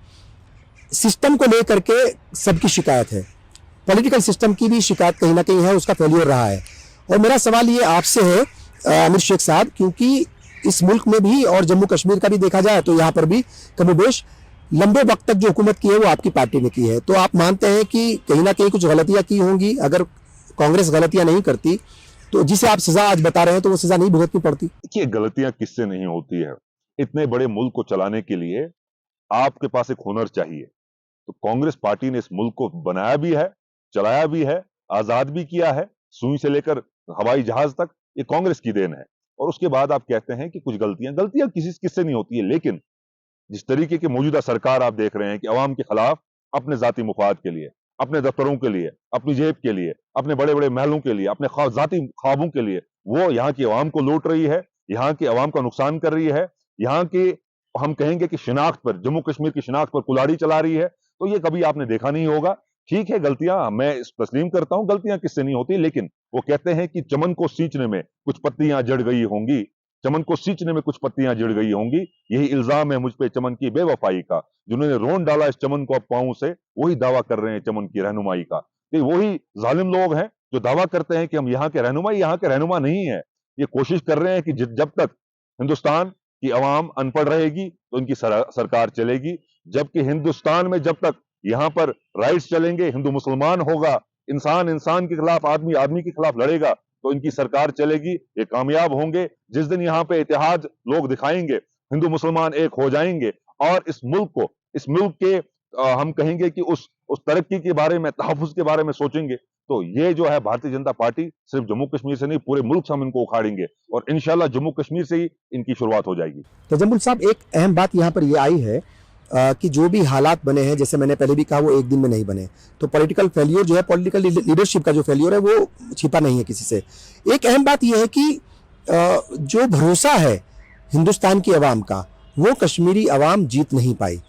सिस्टम को लेकर के सबकी शिकायत है, पॉलिटिकल सिस्टम की भी शिकायत कहीं ना कहीं है, उसका फेलियर रहा है। और मेरा सवाल ये आपसे है आमिर शेख साहब, क्योंकि इस मुल्क में भी और जम्मू कश्मीर का भी देखा जाए तो यहाँ पर भी कमोबेश लंबे वक्त तक जो हुकूमत की है वो आपकी पार्टी ने की है, तो आप मानते हैं कि कहीं ना कहीं कुछ गलतियां की होंगी? अगर कांग्रेस गलतियां नहीं करती तो जिसे आप सजा आज बता रहे हैं तो वो सजा नहीं भुगतनी पड़ती? देखिए, गलतियां किससे नहीं होती है। इतने बड़े मुल्क को चलाने के लिए आपके पास एक हुनर चाहिए। तो कांग्रेस पार्टी ने इस मुल्क को बनाया भी है, चलाया भी है, आजाद भी किया है, सुई से लेकर हवाई जहाज तक, ये कांग्रेस की देन है। और उसके बाद आप कहते हैं कि कुछ गलतियां किससे नहीं होती है। लेकिन जिस तरीके की मौजूदा सरकार आप देख रहे हैं कि अवाम के खिलाफ अपने जाती मुफाद के लिए, अपने दफ्तरों के लिए, अपनी जेब के लिए, अपने बड़े बड़े महलों के लिए, अपने जाती ख्वाबों के लिए वो यहाँ की अवाम को लूट रही है, यहाँ की अवाम का नुकसान कर रही है, यहाँ के हम कहेंगे कि शिनाख्त पर, जम्मू कश्मीर की शिनाख्त पर कुल्हाड़ी चला रही है। तो ये कभी आपने देखा नहीं होगा। ठीक है, गलतियां मैं तस्लीम करता हूं, गलतियां किससे नहीं होती, लेकिन वो कहते हैं कि चमन को सींचने में कुछ पत्तियां जड़ गई होंगी, चमन को सींचने में कुछ पत्तियां जड़ गई होंगी। यही इल्जाम है मुझ पे चमन की बेवफाई का। जिन्होंने रोन डाला इस चमन को अब पांव से, वही दावा कर रहे हैं चमन की रहनुमाई का। तो वही जालिम लोग हैं जो दावा करते हैं कि हम यहाँ के रहनुमाई, यहाँ के रहनुमा नहीं है। ये कोशिश कर रहे हैं कि जब तक हिंदुस्तान की अवाम अनपढ़ रहेगी तो इनकी सरकार चलेगी, जबकि हिंदुस्तान में जब तक यहाँ पर राइट्स चलेंगे, हिंदू मुसलमान होगा, इंसान इंसान के खिलाफ, आदमी आदमी के खिलाफ लड़ेगा, तो इनकी सरकार चलेगी, ये कामयाब होंगे। जिस दिन यहाँ पे इतिहाद लोग दिखाएंगे, हिंदू मुसलमान एक हो जाएंगे और इस मुल्क के हम कहेंगे कि उस तरक्की के बारे में, तहफ़्फ़ुज़ के बारे में सोचेंगे, तो ये जो है भारतीय जनता पार्टी सिर्फ जम्मू कश्मीर से नहीं, पूरे मुल्क से हम इनको उखाड़ेंगे और इंशाल्लाह जम्मू कश्मीर से ही इनकी शुरुआत हो जाएगी। तजम्मुल साहब, एक अहम बात यहाँ पर ये आई है कि जो भी हालात बने हैं, जैसे मैंने पहले भी कहा, वो एक दिन में नहीं बने, तो पॉलिटिकल फेलियर जो है, पॉलिटिकल लीडरशिप का जो फेलियर है वो छिपा नहीं है किसी से। एक अहम बात यह है कि जो भरोसा है हिंदुस्तान की आवाम का, वो कश्मीरी आवाम जीत नहीं पाई,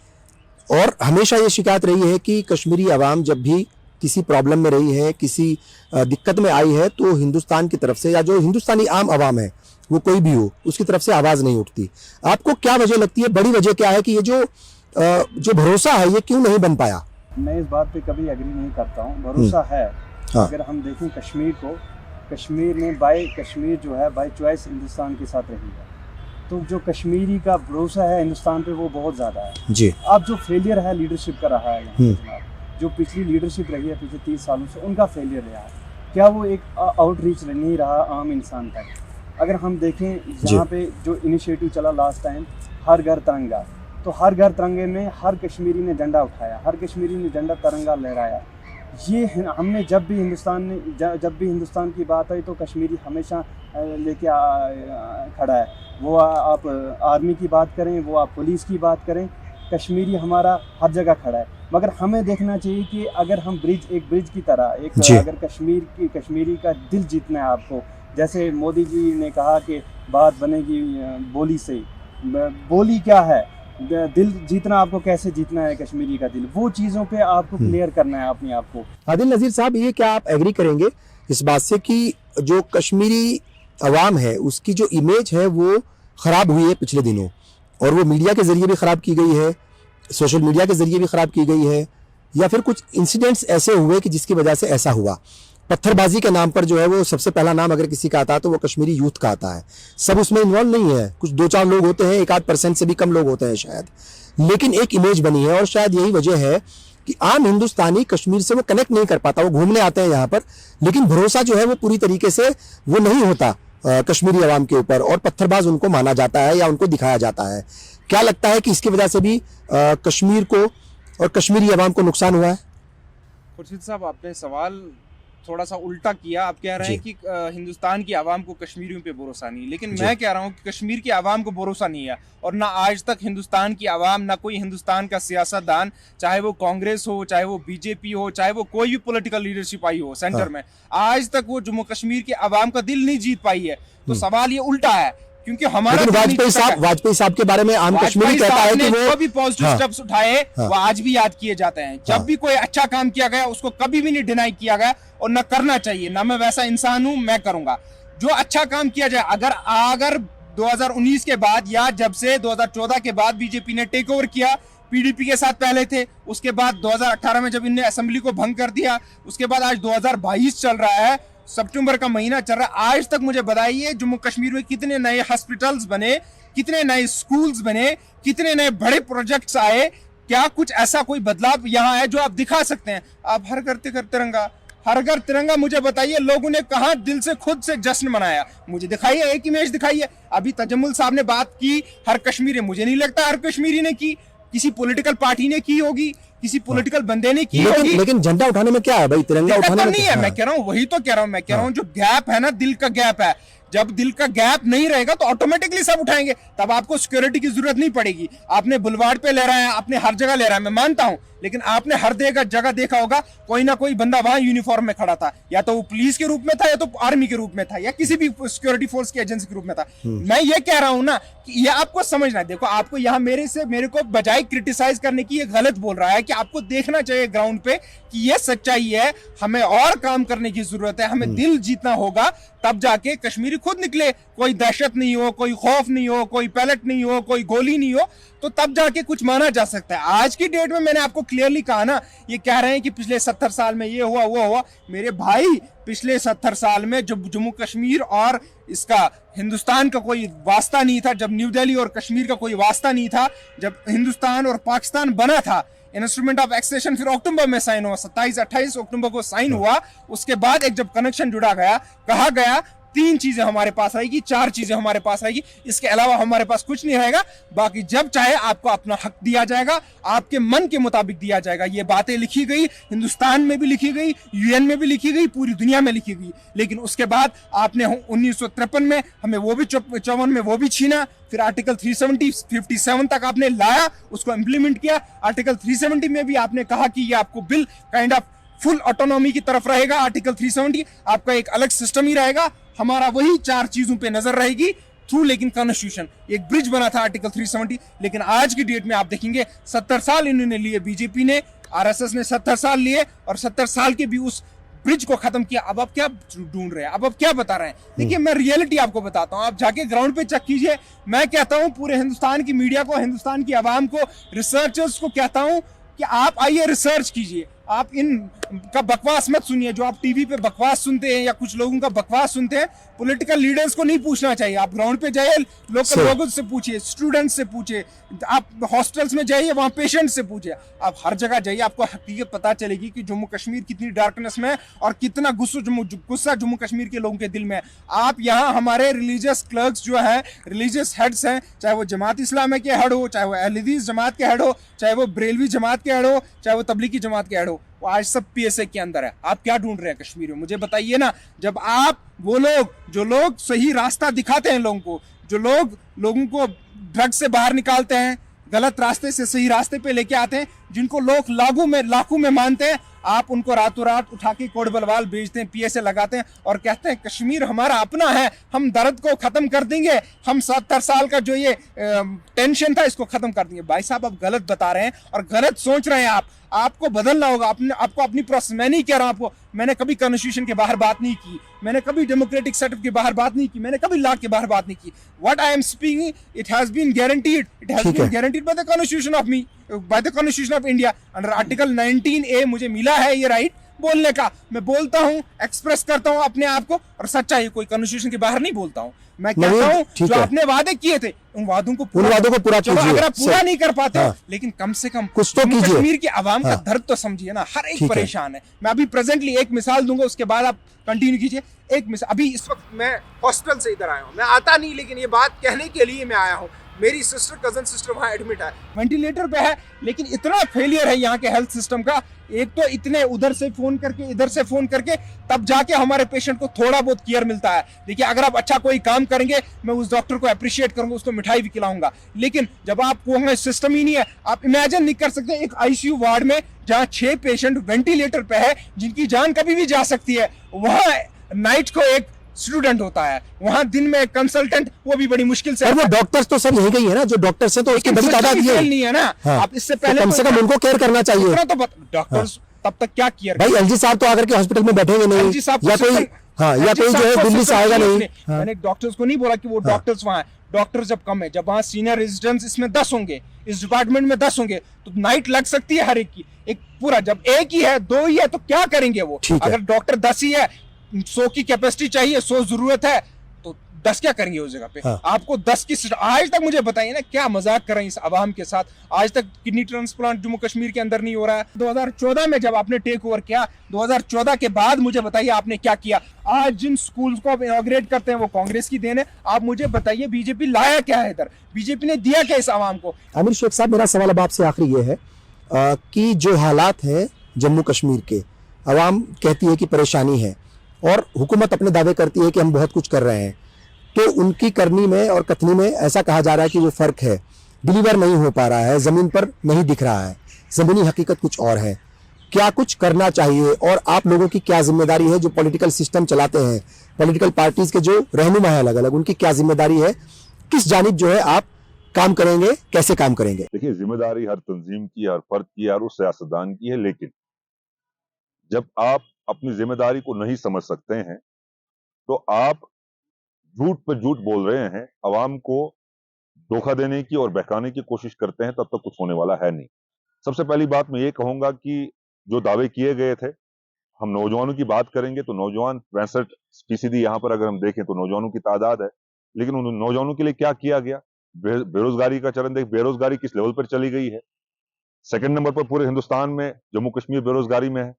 और हमेशा ये शिकायत रही है कि कश्मीरी आवाम जब भी किसी प्रॉब्लम में रही है, किसी दिक्कत में आई है, तो हिंदुस्तान की तरफ से, या जो हिंदुस्तानी आम आवाम है वो कोई भी हो, उसकी तरफ से आवाज़ नहीं उठती। आपको क्या वजह लगती है, बड़ी वजह क्या है कि ये जो भरोसा है ये क्यों नहीं बन पाया? मैं इस बात पे कभी एग्री नहीं करता हूँ। भरोसा है। हाँ। अगर हम देखें कश्मीर को, कश्मीर में कश्मीर जो है बाय चॉइस हिंदुस्तान के साथ रही है, तो जो कश्मीरी का भरोसा है हिंदुस्तान पे वो बहुत ज़्यादा है जी। अब जो फेलियर है लीडरशिप का रहा है यहाँ पे जनाब, जो पिछली लीडरशिप रही है पिछले 30 सालों से, उनका फेलियर रहा है। क्या वो एक आउटरीच नहीं रहा आम इंसान तक? अगर हम देखें यहाँ पे जो इनिशिएटिव चला लास्ट टाइम, हर घर तिरंगा, तो हर घर तिरंगे में हर कश्मीरी ने झंडा उठाया, हर कश्मीरी ने झंडा तिरंगा लहराया। ये हमने जब भी हिंदुस्तान की बात आई तो कश्मीरी हमेशा लेके खड़ा है। वो आप आर्मी की बात करें, वो आप पुलिस की बात करें, कश्मीरी हमारा हर जगह खड़ा है। मगर हमें देखना चाहिए कि अगर हम एक ब्रिज की तरह अगर कश्मीरी का दिल जीतना है आपको, जैसे मोदी जी ने कहा कि बात बनेगी बोली से। बोली क्या है? दिल जीतना, आपको कैसे जीतना है कश्मीरी का दिल, वो चीज़ों पे आपको क्लियर करना है अपने आप को। आदिल नज़ीर साहब, ये क्या आप एग्री करेंगे इस बात से कि जो कश्मीरी अवाम है उसकी जो इमेज है वो ख़राब हुई है पिछले दिनों, और वो मीडिया के ज़रिए भी ख़राब की गई है, सोशल मीडिया के ज़रिए भी ख़राब की गई है, या फिर कुछ इंसिडेंट्स ऐसे हुए कि जिसकी वजह से ऐसा हुआ? पत्थरबाजी के नाम पर जो है वो सबसे पहला नाम अगर किसी का आता है तो वो कश्मीरी यूथ का आता है। सब उसमें इन्वॉल्व नहीं है, कुछ 2-4 लोग होते हैं, 1-8% से भी कम लोग होते हैं शायद, लेकिन एक इमेज बनी है, और शायद यही वजह है कि आम हिंदुस्तानी कश्मीर से वो कनेक्ट नहीं कर पाता। वो घूमने आते हैं यहाँ पर, लेकिन भरोसा जो है वो पूरी तरीके से वो नहीं होता कश्मीरी अवाम के ऊपर, और पत्थरबाज उनको माना जाता है या उनको दिखाया जाता है। क्या लगता है कि इसकी वजह से भी कश्मीर को और कश्मीरी अवाम को नुकसान हुआ है? खुर्शीद साहब, आपने सवाल थोड़ा सा उल्टा किया। आप कह रहे हैं कि हिंदुस्तान की आवाम को कश्मीरियों पे भरोसा नहीं, लेकिन मैं कह रहा हूं कि कश्मीर की आवाम को भरोसा नहीं है, और ना आज तक हिंदुस्तान की आवाम, ना कोई हिंदुस्तान का सियासतदान, चाहे वो कांग्रेस हो, चाहे वो बीजेपी हो, चाहे वो कोई भी पॉलिटिकल लीडरशिप आई हो सेंटर में, आज तक वो जम्मू कश्मीर की आवाम का दिल नहीं जीत पाई है। तो सवाल ये उल्टा है, क्योंकि हमारा वाजपेयी साहब के बारे में आम कश्मीरी कहता है कि वो भी पॉजिटिव स्टेप्स उठाए, वो आज भी याद किए जाते हैं। जब भी कोई अच्छा काम किया गया उसको कभी भी नहीं डिनाई किया गया, और न करना चाहिए, ना मैं वैसा इंसान हूं, मैं करूंगा जो अच्छा काम किया जाए। अगर 2019 के बाद या जब से 2014 के बाद बीजेपी ने टेक ओवर किया, पीडीपी के साथ पहले थे, उसके बाद 2018 में जब इनने असेंबली को भंग कर दिया, उसके बाद आज 2022 चल रहा है, सितंबर का महीना चल रहा है, आज तक मुझे बताइए जम्मू कश्मीर में कितने नए हॉस्पिटल्स बने, कितने नए स्कूल्स बने, कितने नए बड़े प्रोजेक्ट्स आए? क्या कुछ ऐसा कोई बदलाव यहाँ है जो आप दिखा सकते हैं? आप हर घर तिरंगा, हर घर तिरंगा, मुझे बताइए लोगों ने कहाँ दिल से खुद से जश्न मनाया? मुझे दिखाइए, एक इमेज दिखाइए। अभी तजम्मुल साहब ने बात की हर कश्मीरी, मुझे नहीं लगता हर कश्मीरी ने की, किसी पॉलिटिकल पार्टी ने की होगी, किसी पॉलिटिकल बंदे ने की होगी। लेकिन झंडा उठाने में क्या है भाई? तिरंगा उठाने में नहीं है। मैं कह रहा हूँ, वही तो कह रहा हूँ, मैं कह रहा हूँ जो गैप है ना, दिल का गैप है। जब दिल का गैप नहीं रहेगा तो ऑटोमेटिकली सब उठाएंगे, तब आपको सिक्योरिटी की जरूरत नहीं पड़ेगी। आपने बुलवाड़ पे ले रहा है, आपने हर जगह ले रहा है, मैं मानता हूं, लेकिन आपने हर जगह देखा होगा कोई ना कोई बंदा वहां यूनिफॉर्म में खड़ा था, या तो वो पुलिस के रूप में था, या तो आर्मी के रूप में था, या किसी भी सिक्योरिटी फोर्स की एजेंसी के रूप में था। मैं ये कह रहा हूं ना कि ये आपको समझना है। देखो, आपको यहाँ मेरे को बजाय क्रिटिसाइज करने की ये गलत बोल रहा है कि आपको देखना चाहिए ग्राउंड पे कि ये सच्चाई है, हमें और काम करने की जरूरत है, हमें दिल जीतना होगा, तब जाके कश्मीरी खुद निकले। कोई दहशत नहीं हो, कोई खौफ नहीं हो, कोई पैलेट नहीं हो, कोई गोली नहीं हो, तो तब जाके कुछ माना जा सकता है। आज की डेट में मैंने आपको क्लियरली कहा ना, ये कह रहे हैं कि पिछले 70 साल में ये हुआ वो हुआ। मेरे भाई, पिछले 70 साल में जब जम्मू कश्मीर और इसका हिंदुस्तान का कोई वास्ता नहीं था, जब न्यू दिल्ली और कश्मीर का कोई वास्ता नहीं था, जब हिंदुस्तान और पाकिस्तान बना था, इंस्ट्रूमेंट ऑफ एक्सेशन फिर अक्टूबर में साइन हुआ, 27-28 अक्टूबर को साइन हुआ। उसके बाद एक जब कनेक्शन जुड़ा गया, कहा गया 3 चीजें हमारे पास आएगी, 4 चीजें हमारे पास आएगी, इसके अलावा हमारे पास कुछ नहीं रहेगा। बाकी जब चाहे आपको अपना हक दिया जाएगा, आपके मन के मुताबिक दिया जाएगा। ये बातें लिखी गई, हिंदुस्तान में भी लिखी गई, यूएन में भी लिखी गई, पूरी दुनिया में लिखी गई। लेकिन उसके बाद आपने 1953 में हमें वो भी 54 में वो भी छीना, फिर आर्टिकल 370-57 तक आपने लाया, उसको इंप्लीमेंट किया। आर्टिकल 370 में भी आपने कहा कि ये आपको bill kind of full autonomy की तरफ रहेगा। आर्टिकल 370 आपका एक अलग सिस्टम ही रहेगा, हमारा वही 4 चीजों पे नजर रहेगी थ्रू, लेकिन कॉन्स्टिट्यूशन एक ब्रिज बना था आर्टिकल 370। लेकिन आज की डेट में आप देखेंगे 70 साल इन्होंने लिए, बीजेपी ने, आरएसएस ने 70 साल लिए, और 70 साल के भी उस ब्रिज को खत्म किया। अब आप क्या ढूंढ रहे हैं, अब आप क्या बता रहे हैं? देखिए, मैं रियलिटी आपको बताता हूं, आप जाके ग्राउंड पे चेक कीजिए। मैं कहता हूं पूरे हिंदुस्तान की मीडिया को, हिंदुस्तान की आवाम को, रिसर्चर्स को कहता हूं कि आप आइए रिसर्च कीजिए। आप इन का बकवास मत सुनिए, जो आप टीवी पे बकवास सुनते हैं या कुछ लोगों का बकवास सुनते हैं। पॉलिटिकल लीडर्स को नहीं पूछना चाहिए, आप ग्राउंड पे जाइए, लोकल लोगों से पूछिए, स्टूडेंट्स से पूछिए, आप हॉस्टल्स में जाइए, वहाँ पेशेंट से पूछिए, आप हर जगह जाइए, आपको हकीकत पता चलेगी कि जम्मू कश्मीर कितनी डार्कनेस में है और कितना गुस्सा जम्मू कश्मीर के लोगों के दिल में है। आप यहाँ हमारे रिलीजियस क्लर्क्स जो है, रिलीजियस हेड्स हैं, चाहे वो जमात इस्लामी के हेड हो, चाहे वो अहले हदीस जमात के हेड हो, चाहे वो बरेलवी जमात के हेड हो, चाहे वो तबलीगी जमात के हेड हो, वो आज सब पीएसए के अंदर है। आप क्या ढूंढ रहे हैं कश्मीर में, मुझे बताइए ना। जब आप वो लोग जो लोग सही रास्ता दिखाते हैं लोगों को, जो लोगों को ड्रग से बाहर निकालते हैं, गलत रास्ते से सही रास्ते पे लेके आते हैं, जिनको लोग लाखों में मानते हैं, आप उनको रातों रात उठा के कोट बलवाल भेजते हैं, पीएसए लगाते हैं और कहते हैं कश्मीर हमारा अपना है, हम दर्द को खत्म कर देंगे, हम 70 साल का जो ये टेंशन था इसको खत्म कर देंगे। भाई साहब आप गलत बता रहे हैं और गलत सोच रहे हैं। आपको बदलना होगा, आपको अपनी प्रोसेस। मैं नहीं कह रहा हूं आपको, मैंने कभी कॉन्स्टिट्यूशन के बाहर बात नहीं की, मैंने कभी डेमोक्रेटिक सेटअप के बाहर बात नहीं की, मैंने कभी लॉ के बाहर बात नहीं की। What I am speaking it has been guaranteed, by the constitution of me, by the constitution of India. Under article 19A मुझे मिला है ये राइट बोलने का। मैं बोलता हूं, एक्सप्रेस करता हूं अपने आप को और सच्चाई, कोई कॉन्स्टिट्यूशन के बाहर नहीं बोलता हूं। मैं कहता हूं जो आपने वादे किए थे उन वादों को पूरा कीजिए। अगर आप पूरा नहीं कर पाते लेकिन कम से कम कुछ तो कीजिए। कश्मीर की आवाम का दर्द तो समझिए ना, हर एक परेशान है। मैं अभी प्रेजेंटली एक मिसाल दूंगा, उसके बाद आप कंटिन्यू कीजिए। एक मिसाल, अभी इस वक्त मैं हॉस्पिटल से इधर आया हूँ, मैं आता नहीं लेकिन ये बात कहने के लिए मैं आया हूँ। मेरी कजन सिस्टर वहाँ एडमिट है, वेंटिलेटर पे है, लेकिन इतना फेलियर है यहाँ के हेल्थ सिस्टम का। एक तो इतने उधर से फोन करके इधर से फोन करके तब जाके हमारे पेशेंट को थोड़ा बहुत केयर मिलता है। देखिए अगर आप अच्छा कोई काम करेंगे मैं उस डॉक्टर को अप्रिशिएट करूंगा, उसको मिठाई भी खिलाऊंगा, लेकिन जब आपको सिस्टम ही नहीं है, आप इमेजिन नहीं कर सकते एक आईसीयू वार्ड में जहाँ 6 पेशेंट वेंटिलेटर पे है जिनकी जान कभी भी जा सकती है, वहां नाइट को एक स्टूडेंट होता है, वहां दिन में एक कंसल्टेंट, वो भी बड़ी मुश्किल से। वो डॉक्टर्स तो सब यही गई है ना, जो डॉक्टर्स हैं तो उसकी बड़ी तादाद ये नहीं है ना। हाँ। आप इससे पहले कम से कम उनको केयर करना चाहिए। तो डॉक्टर्स तब तक क्या केयर, भाई एलजी साहब तो आकर के हॉस्पिटल में बैठेंगे नहीं, या कोई या कोई जो है दिल्ली से आएगा नहीं। मैंने डॉक्टर्स को नहीं बोला कि वो डॉक्टर्स वहां है, डॉक्टर्स जब कम है, जब वहां सीनियर रेजिडेंट्स इसमें 10 होंगे, इस डिपार्टमेंट में 10 होंगे तो नाइट लग सकती है हर एक की। एक पूरा जब एक ही है 2 ही है तो क्या करेंगे वो? अगर डॉक्टर 10 ही है, 100 की कैपेसिटी चाहिए, 100 जरूरत है तो 10 क्या करेंगे उस जगह पे? आपको 10 की आज तक मुझे बताइए ना, क्या मजाक कर रहे हैं इस आवाम के साथ? आज तक किडनी ट्रांसप्लांट जम्मू कश्मीर के अंदर नहीं हो रहा है। 2014 में जब आपने टेक ओवर किया, 2014 के बाद मुझे बताइए आपने क्या किया? आज जिन स्कूल्स को आप इनॉग्रेट करते हैं वो कांग्रेस की देन है। आप मुझे बताइए बीजेपी लाया क्या है इधर, बीजेपी ने दिया क्या इस आवाम को? आमिर शेख साहब, मेरा सवाल अब आपसे आखिरी ये है कि जो हालात हैं जम्मू कश्मीर के, आवाम कहती है कि परेशानी है और हुकूमत अपने दावे करती है कि हम बहुत कुछ कर रहे हैं, तो उनकी करनी में और कथनी में ऐसा कहा जा रहा है कि वो फर्क है, डिलीवर नहीं हो पा रहा है, जमीन पर नहीं दिख रहा है, जमीनी हकीकत कुछ और है। क्या कुछ करना चाहिए और आप लोगों की क्या जिम्मेदारी है जो पॉलिटिकल सिस्टम चलाते हैं, पॉलिटिकल पार्टीज के जो रहनुमा है अलग अलग, उनकी क्या जिम्मेदारी है? किस जानिब जो है आप काम करेंगे, कैसे काम करेंगे? देखिए, जिम्मेदारी हर तंजीम की, हर फर्द की, हर उस सियासतदान की है, लेकिन जब आप अपनी जिम्मेदारी को नहीं समझ सकते हैं तो आप झूठ पर झूठ बोल रहे हैं, अवाम को धोखा देने की और बहकाने की कोशिश करते हैं, तब तक कुछ होने वाला है नहीं। सबसे पहली बात मैं ये कहूंगा कि जो दावे किए गए थे, हम नौजवानों की बात करेंगे तो नौजवान 65% यहाँ पर अगर हम देखें तो नौजवानों की तादाद है, लेकिन उन नौजवानों के लिए क्या किया गया? बेरोजगारी का चरण देख, बेरोजगारी किस लेवल पर चली गई है। सेकंड नंबर पर पूरे हिंदुस्तान में जम्मू कश्मीर बेरोजगारी में है।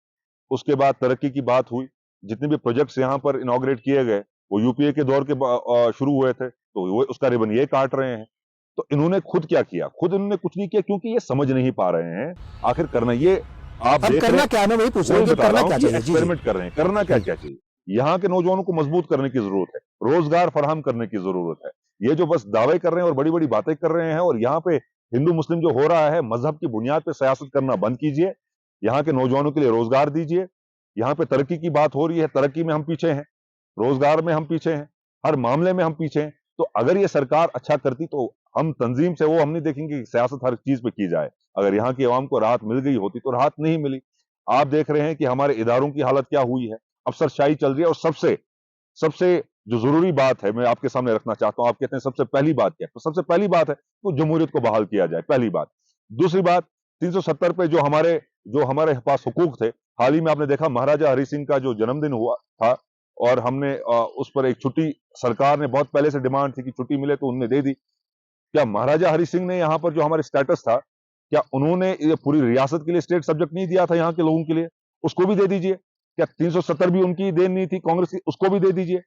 उसके बाद तरक्की की बात हुई, जितने भी प्रोजेक्ट्स यहाँ पर इनॉग्रेट किए गए वो यूपीए के दौर के शुरू हुए थे, तो वो उसका रिबन ये काट रहे हैं। तो इन्होंने खुद क्या किया? खुद इन्होंने कुछ नहीं किया, क्योंकि ये समझ नहीं पा रहे हैं आखिर करना ये आप देख करना क्या है, मैं वही पूछ रहा हूं, करना क्या चाहिए? एक्सपेरिमेंट कर रहे हैं, करना क्या क्या चाहिए? यहाँ के नौजवानों को मजबूत करने की जरूरत है, रोजगार फराहम करने की जरूरत है। ये जो बस दावे कर रहे हैं और बड़ी बड़ी बातें कर रहे हैं, और यहाँ पे हिंदू मुस्लिम जो हो रहा है, मजहब की बुनियाद पर सियासत करना बंद कीजिए। यहाँ के नौजवानों के लिए रोजगार दीजिए। यहाँ पे तरक्की की बात हो रही है, तरक्की में हम पीछे हैं, रोजगार में हम पीछे हैं, हर मामले में हम पीछे हैं। तो अगर ये सरकार अच्छा करती तो हम तंजीम से वो हम नहीं देखेंगे कि सियासत हर चीज पे की जाए। अगर यहाँ की आवाम को राहत मिल गई होती तो राहत नहीं मिली। आप देख रहे हैं कि हमारे इदारों की हालत क्या हुई है, अफसरशाही चल रही है। और सबसे जो जरूरी बात है मैं आपके सामने रखना चाहता हूं, आप कहते हैं सबसे पहली बात क्या है, तो सबसे पहली बात है तो जमहूरियत को बहाल किया जाए, पहली बात। दूसरी बात, 370 पे जो हमारे पास हुकूक थे, हाल ही में आपने देखा महाराजा हरि सिंह का जो जन्मदिन हुआ था, और हमने उस पर एक छुट्टी, सरकार ने बहुत पहले से डिमांड थी कि छुट्टी मिले तो उनने दे दी। क्या महाराजा हरि सिंह ने यहाँ पर जो हमारे स्टेटस था, क्या उन्होंने ये पूरी रियासत के लिए स्टेट सब्जेक्ट नहीं दिया था यहाँ के लोगों के लिए? उसको भी दे दीजिए। क्या 370 भी उनकी देन नहीं थी कांग्रेस की? उसको भी दे दीजिए।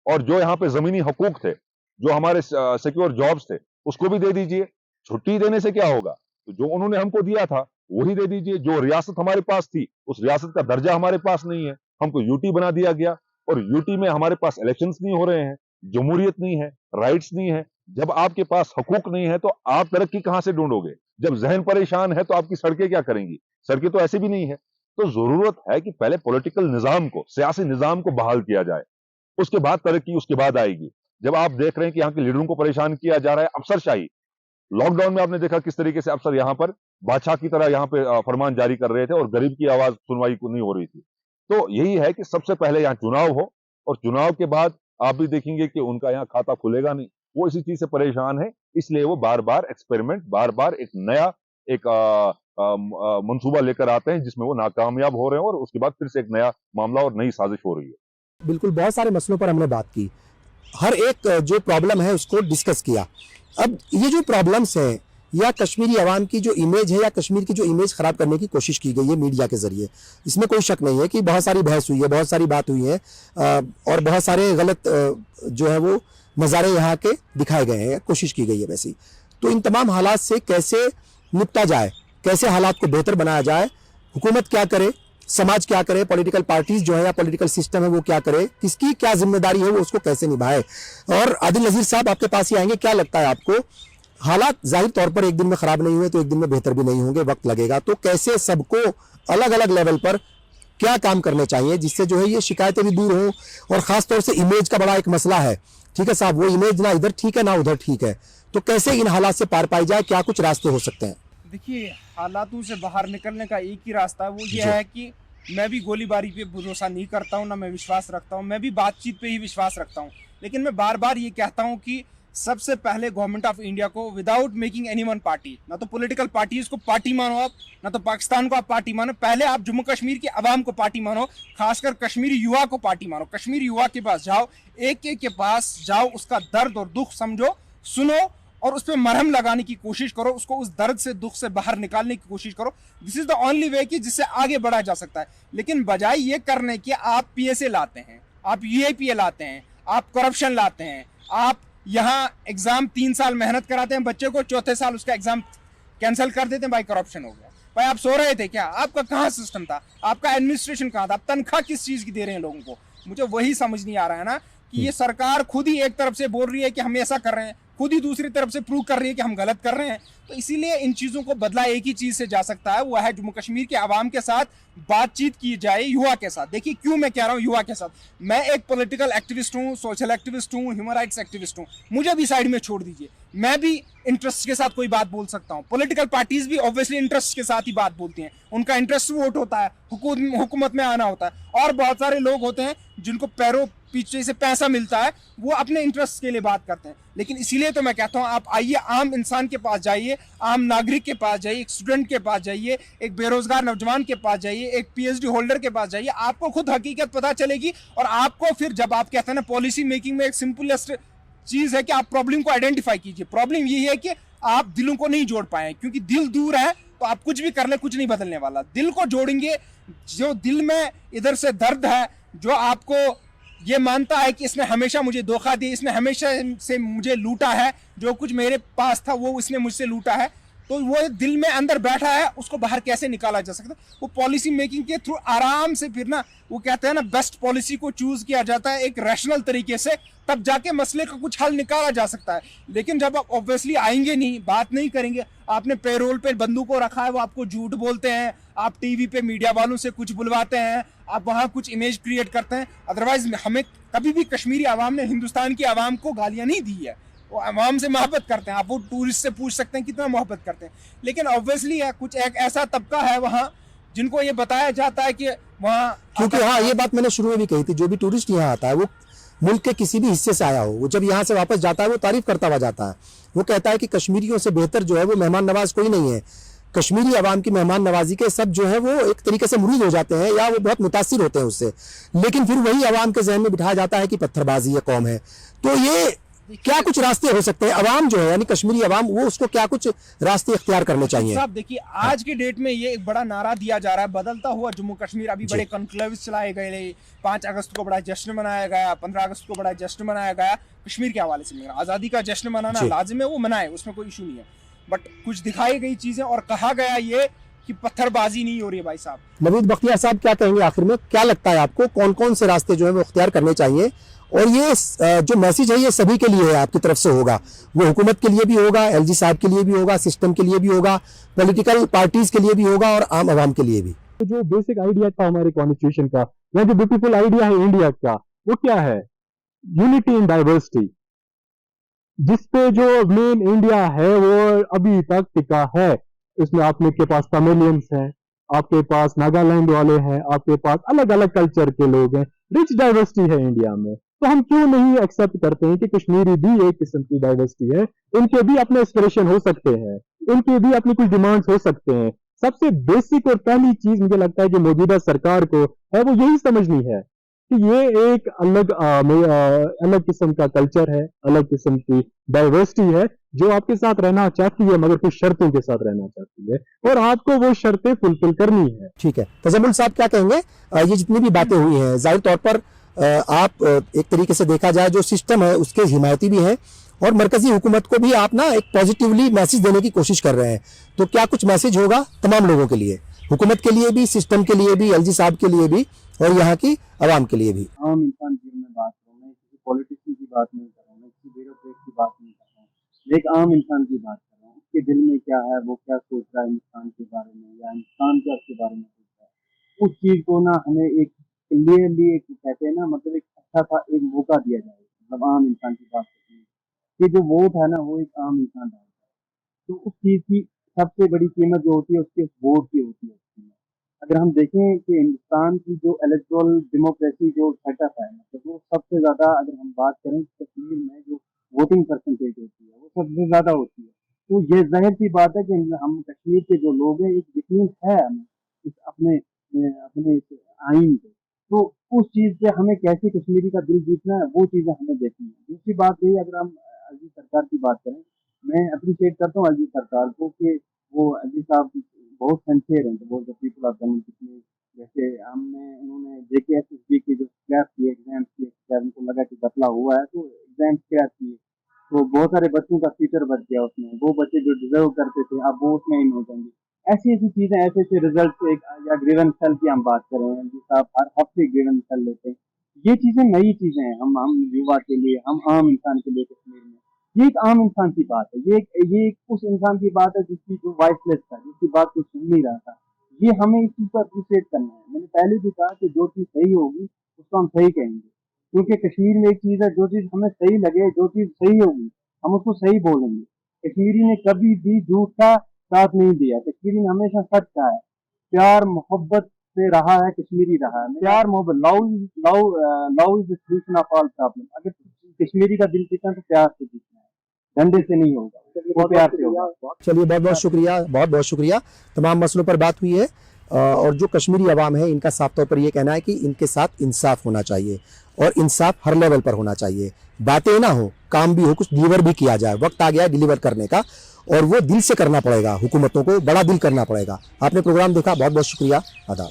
और जो यहाँ पे जमीनी हकूक थे, जो हमारे सिक्योर जॉब्स थे, उसको भी दे दीजिए। छुट्टी देने से क्या होगा? तो जो उन्होंने हमको दिया था वही दे दीजिए। जो रियासत हमारे पास थी, उस रियासत का दर्जा हमारे पास नहीं है, हमको यूटी बना दिया गया। और यूटी में हमारे पास इलेक्शंस नहीं हो रहे हैं, जमहूरियत नहीं है, राइट्स नहीं है। जब आपके पास हकूक नहीं है तो आप तरक्की कहां से ढूंढोगे? जब जहन परेशान है तो आपकी सड़कें क्या करेंगी? सड़कें तो ऐसे भी नहीं है। तो जरूरत है कि पहले पॉलिटिकल निजाम को, सियासी निजाम को बहाल किया जाए, उसके बाद तरक्की उसके बाद आएगी। जब आप देख रहे हैं कि यहाँ के लीडरों को परेशान किया जा रहा है, अफसरशाही, लॉकडाउन में आपने देखा किस तरीके से अफसर यहाँ पर बादशाह की तरह यहाँ पे फरमान जारी कर रहे थे और गरीब की आवाज सुनवाई को नहीं हो रही थी। तो यही है कि सबसे पहले यहाँ चुनाव हो, और चुनाव के बाद आप भी देखेंगे कि उनका यहाँ खाता खुलेगा नहीं। वो इसी चीज से परेशान है, इसलिए वो बार बार एक्सपेरिमेंट, बार बार एक नया एक मंसूबा लेकर आते हैं जिसमें वो नाकामयाब हो रहे हैं, और उसके बाद फिर से एक नया मामला और नई साजिश हो रही है। बिल्कुल, बहुत सारे मसलों पर हमने बात की, हर एक जो प्रॉब्लम है उसको डिस्कस किया। अब ये जो प्रॉब्लम्स हैं या कश्मीरी अवाम की जो इमेज है या कश्मीर की जो इमेज खराब करने की कोशिश की गई है मीडिया के जरिए, इसमें कोई शक नहीं है कि बहुत सारी बहस हुई है, बहुत सारी बात हुई है और बहुत सारे गलत जो है वो नज़ारे यहाँ के दिखाए गए हैं, कोशिश की गई है वैसी। तो इन तमाम हालात से कैसे निपटा जाए, कैसे हालात को बेहतर बनाया जाए, हुकूमत क्या करे, समाज क्या करे, पॉलिटिकल पार्टीज जो है या पॉलिटिकल सिस्टम है वो क्या करे, किसकी क्या जिम्मेदारी है वो उसको कैसे निभाए। और आदिल नजीर साहब आपके पास ही आएंगे, क्या लगता है आपको, हालात जाहिर तौर पर एक दिन में खराब नहीं हुए तो एक दिन में बेहतर भी नहीं होंगे, वक्त लगेगा, तो कैसे सबको अलग अलग लेवल पर क्या काम करने चाहिए जिससे जो है ये शिकायतें भी दूर हों, और खासतौर से इमेज का बड़ा एक मसला है, ठीक है साहब, वो इमेज ना इधर ठीक है ना उधर ठीक है, तो कैसे इन हालात से पार पाई जाए, क्या कुछ रास्ते हो सकते हैं? देखिए, हालातों से बाहर निकलने का एक ही रास्ता है, वो ये है कि मैं भी गोलीबारी पे भरोसा नहीं करता हूँ, ना मैं विश्वास रखता हूँ, मैं भी बातचीत पे ही विश्वास रखता हूँ। लेकिन मैं बार बार ये कहता हूँ कि सबसे पहले गवर्नमेंट ऑफ इंडिया को विदाउट मेकिंग एनीवन पार्टी, ना तो पॉलिटिकल पार्टीज को पार्टी मानो आप, ना तो पाकिस्तान को आप पार्टी मानो, पहले आप जम्मू कश्मीर की आवाम को पार्टी मानो, खासकर कश्मीरी युवा को पार्टी मानो। कश्मीरी युवा के पास जाओ, एक एक के पास जाओ, उसका दर्द और दुख समझो, सुनो और उस पर मरहम लगाने की कोशिश करो, उसको उस दर्द से, दुख से बाहर निकालने की कोशिश करो। This is the only way कि जिससे आगे बढ़ा जा सकता है। लेकिन बजाय ये करने के आप पीएसए लाते हैं, आप यूएपीए लाते हैं, आप करप्शन लाते हैं, आप यहाँ एग्जाम 3 साल मेहनत कराते हैं बच्चे को, चौथे साल उसका एग्जाम कैंसिल कर देते हैं, भाई करप्शन हो गया। भाई आप सो रहे थे क्या? आपका कहाँ सिस्टम था? आपका एडमिनिस्ट्रेशन कहाँ था? आप तनख्वाह किस चीज की दे रहे हैं लोगों को? मुझे वही समझ नहीं आ रहा है ना कि ये सरकार खुद ही एक तरफ से बोल रही है कि हम ऐसा कर रहे हैं, खुद ही दूसरी तरफ से प्रूव कर रही है कि हम गलत कर रहे हैं। तो इसीलिए इन चीजों को बदला एक ही चीज से जा सकता है, वो है जम्मू कश्मीर के आवाम के साथ बातचीत की जाए, युवा के साथ। देखिए क्यों मैं कह रहा हूँ युवा के साथ, मैं एक पॉलिटिकल एक्टिविस्ट हूँ, सोशल एक्टिविस्ट हूँ, ह्यूमन राइट्स एक्टिविस्ट हूँ, मुझे भी साइड में छोड़ दीजिए, मैं भी इंटरेस्ट के साथ कोई बात बोल सकता हूँ। पॉलिटिकल पार्टीज भी ऑब्वियसली इंटरेस्ट के साथ ही बात बोलती हैं, उनका इंटरेस्ट वोट होता है, हुकूमत में आना होता है। और बहुत सारे लोग होते हैं जिनको पैरों पीछे से पैसा मिलता है, वो अपने इंटरेस्ट के लिए बात करते हैं। लेकिन इसीलिए तो मैं कहता हूं आप आइए, आम इंसान के पास जाइए, आम नागरिक के पास जाइए, एक स्टूडेंट के पास जाइए, एक बेरोजगार नौजवान के पास जाइए, एक पीएचडी होल्डर के पास जाइए, आपको खुद हकीकत पता चलेगी। और आपको फिर जब आप कहते हैं ना पॉलिसी मेकिंग में एक सिंपलेस्ट चीज है कि आप प्रॉब्लम को आइडेंटिफाई कीजिए। प्रॉब्लम यही है कि आप दिलों को नहीं जोड़ पाए, क्योंकि दिल दूर है तो आप कुछ भी कर ले कुछ नहीं बदलने वाला। दिल को जोड़ेंगे, जो दिल में इधर से दर्द है, जो आपको ये मानता है कि इसने हमेशा मुझे धोखा दिया, इसने हमेशा से मुझे लूटा है, जो कुछ मेरे पास था वो इसने मुझसे लूटा है, तो वो दिल में अंदर बैठा है, उसको बाहर कैसे निकाला जा सकता है? वो पॉलिसी मेकिंग के थ्रू आराम से, फिर ना वो कहते हैं ना बेस्ट पॉलिसी को चूज किया जाता है एक रैशनल तरीके से, तब जाके मसले का कुछ हल निकाला जा सकता है। लेकिन जब आप ऑब्वियसली आएंगे नहीं, बात नहीं करेंगे, आपने पेरोल पे बंदूक को रखा है, वो आपको झूठ बोलते हैं, आप टीवी पे मीडिया वालों से कुछ बुलवाते हैं, आप वहाँ कुछ इमेज क्रिएट करते हैं। अदरवाइज हमें कभी भी कश्मीरी आवाम ने हिंदुस्तान की आवाम को गालियाँ नहीं दी है, वो आवाम से मोहब्बत करते हैं। आप वो टूरिस्ट से पूछ सकते हैं कितना मोहब्बत करते हैं। लेकिन ऑब्वियसली कुछ एक ऐसा तबका है वहाँ जिनको ये बताया जाता है कि वहाँ, क्योंकि हाँ ये बात मैंने शुरू में भी कही थी, जो भी टूरिस्ट यहाँ आता है वो मुल्क के किसी भी हिस्से से आया हो, वो जब यहाँ से वापस जाता है वो तारीफ करता हुआ जाता है। वो कहता है कि कश्मीरियों से बेहतर जो है वो मेहमान नवाज कोई नहीं है। कश्मीरी आवाम की मेहमान नवाजी के सब जो है वो एक तरीके से मुरीद हो जाते हैं या वो बहुत मुतासिर होते हैं उससे, लेकिन फिर वही आवाम के जहन में बिठाया जाता है कि पत्थरबाजी ये कौम है। तो ये क्या कुछ रास्ते हो सकते हैं, आवाम जो है यानी कश्मीरी आवाम, वो उसको क्या कुछ रास्ते इख्तियार करने चाहिए? साहब देखिए, आज की डेट में ये एक बड़ा नारा दिया जा रहा है, बदलता हुआ जम्मू कश्मीर। अभी बड़े कॉन्क्लेव चलाए गए, 5 अगस्त को बड़ा जश्न मनाया गया, 15 अगस्त को बड़ा जश्न मनाया गया। कश्मीर के हवाले से आज़ादी का जश्न मनाना लाजिम है, वो मनाए, उसमें कोई इशू नहीं है। बट कुछ दिखाई गई चीजें और कहा गया ये कि पत्थरबाजी नहीं हो रही है। भाई साहब नवीद बख्तियार साहब क्या कहेंगे आखिर में, क्या लगता है आपको कौन कौन से रास्ते जो है वो इख्तियार करने चाहिए? और ये जो मैसेज है ये सभी के लिए है, आपकी तरफ से होगा, वो हुकूमत के लिए भी होगा, एलजी साहब के लिए भी होगा, सिस्टम के लिए भी होगा, पॉलिटिकल पार्टीज के लिए भी होगा और आम आवाम के लिए भी। तो जो बेसिक आइडिया था हमारे कॉन्स्टिट्यूशन का या जो ब्यूटीफुल आइडिया है इंडिया का, वो क्या है? यूनिटी इन डाइवर्सिटी, जिसपे जो मेन इंडिया है वो अभी तक टिका है। इसमें आपने के पास तमिलियंस हैं, आपके पास नागालैंड वाले हैं, आपके पास अलग अलग कल्चर के लोग हैं, रिच डाइवर्सिटी है इंडिया में। तो हम क्यों नहीं एक्सेप्ट करते हैं कि कश्मीरी भी एक किस्म की डाइवर्सिटी है, इनके भी अपने एस्पिरेशन हो सकते हैं, इनके भी अपनी कुछ डिमांड्स हो सकते हैं। सबसे बेसिक और पहली चीज मुझे लगता है कि मौजूदा सरकार को है वो यही समझनी है कि ये एक अलग किस्म का कल्चर है, अलग किस्म की डाइवर्सिटी है जो आपके साथ रहना चाहती है, मगर कुछ शर्तों के साथ रहना चाहती है और आपको वो शर्तें फुलफिल करनी है। ठीक है, तजम्मुल साहब क्या कहेंगे? ये जितनी भी बातें हुई हैं, जाहिर तौर पर आप एक तरीके से देखा जाए जो सिस्टम है उसके हिमायती भी हैं और मरकजी हुकूमत को भी आप ना एक पॉजिटिवली मैसेज देने की कोशिश कर रहे हैं। तो क्या कुछ मैसेज होगा तमाम लोगों के लिए, हुकूमत के लिए भी, सिस्टम के लिए भी, एलजी साहब के लिए भी और यहाँ की आवाम के लिए भी? आम इंसान की मैं बात करूँ, मैं किसी पॉलिटिशियन की बात नहीं कर रहा हूँ, मैं किसी ब्यूरोक्रेट की बात नहीं कर रहा हूँ, मैं एक आम इंसान की बात कर रहा हूँ। उसके दिल में क्या है, वो क्या सोच रहा है हिंदुस्तान के बारे में, या हिंदुस्तान क्या उसके बारे में सोच रहा है। उस चीज़ को ना हमें एक क्लियरली, एक कहते हैं ना, मतलब एक अच्छा सा एक मौका दिया जाए, मतलब आम इंसान की बात करते हैं कि जो वोट है ना वो एक आम इंसान डालता है। तो उस चीज़ की सबसे बड़ी कीमत जो होती है उसके वोट की होती है। अगर हम देखें कि हिंदुस्तान की जो इलेक्टोरल डेमोक्रेसी जो सेटअप है, मतलब वो सबसे ज़्यादा, अगर हम बात करें कश्मीर में जो वोटिंग परसेंटेज होती है वो सबसे ज़्यादा होती है। तो ये जाहिर सी बात है कि हम कश्मीर के जो लोग हैं, एक यकीन है हमें इस अपने अपने इस आइन पे। तो उस चीज़ पे हमें कैसे कश्मीरी का दिल जीतना है, वो चीज़ें हमें देखनी है। दूसरी बात यही, अगर हम अजीज सरकार की बात करें, मैं अप्रिशिएट करता हूँ अजीज सरकार को कि वो अजीज साहब बहुत सिंसियर हैं, बहुत the people of Jammu Kashmir. जैसे उन्होंने JKSSB के जो क्रैक किए एग्जाम्स किए, उनको लगा कि घपला हुआ है तो एग्जाम क्रैक किए, तो बहुत सारे बच्चों का फ्यूचर बच गया उसमें। वो बच्चे जो डिजर्व करते थे अब वो उसमें इन हो जाएंगे। ऐसी ऐसी चीज़ें, ऐसे ऐसे रिजल्ट, या ग्रीवेंस सेल की हम बात करें, जिस आप हर हफ्ते ग्रीवेंस सेल लेते हैं, ये चीज़ें नई चीज़ें हैं हम युवा के लिए, हम आम इंसान के लिए कश्मीर में। ये एक आम इंसान की बात है, ये एक उस इंसान की बात है जिसकी जो वॉइसलेस था, जिसकी बात कोई सुन नहीं रहा था। ये हमें इस चीज़ को अप्रिशिएट करना है। मैंने पहले भी कहा कि जो चीज़ सही होगी उसको हम सही कहेंगे, क्योंकि कश्मीर में एक चीज़ है, जो चीज़ हमें सही लगे, जो चीज़ सही होगी हम उसको सही बोलेंगे। कश्मीरी ने कभी भी झूठ का साथ नहीं दिया, कश्मीरी ने हमेशा सच कहा है, प्यार मोहब्बत से रहा है, कश्मीरी रहा है। प्यार मोहब्बत, love is the solution of all problem. अगर कश्मीरी का दिल जीतना तो प्यार से जीतना है, डंडे से नहीं होगा, वो प्यार से होगा। चलिए, बहुत बहुत शुक्रिया, बहुत बहुत शुक्रिया। तमाम मसलों पर बात हुई है और जो कश्मीरी अवाम है इनका साफ तौर पर यह कहना है कि इनके साथ इंसाफ होना चाहिए और इंसाफ हर लेवल पर होना चाहिए। बातें ना हो, काम भी हो, कुछ डिलीवर भी किया जाए। वक्त आ गया है डिलीवर करने का और वो दिल से करना पड़ेगा, हुकूमतों को बड़ा दिल करना पड़ेगा। आपने प्रोग्राम देखा, बहुत बहुत शुक्रिया, आदाब।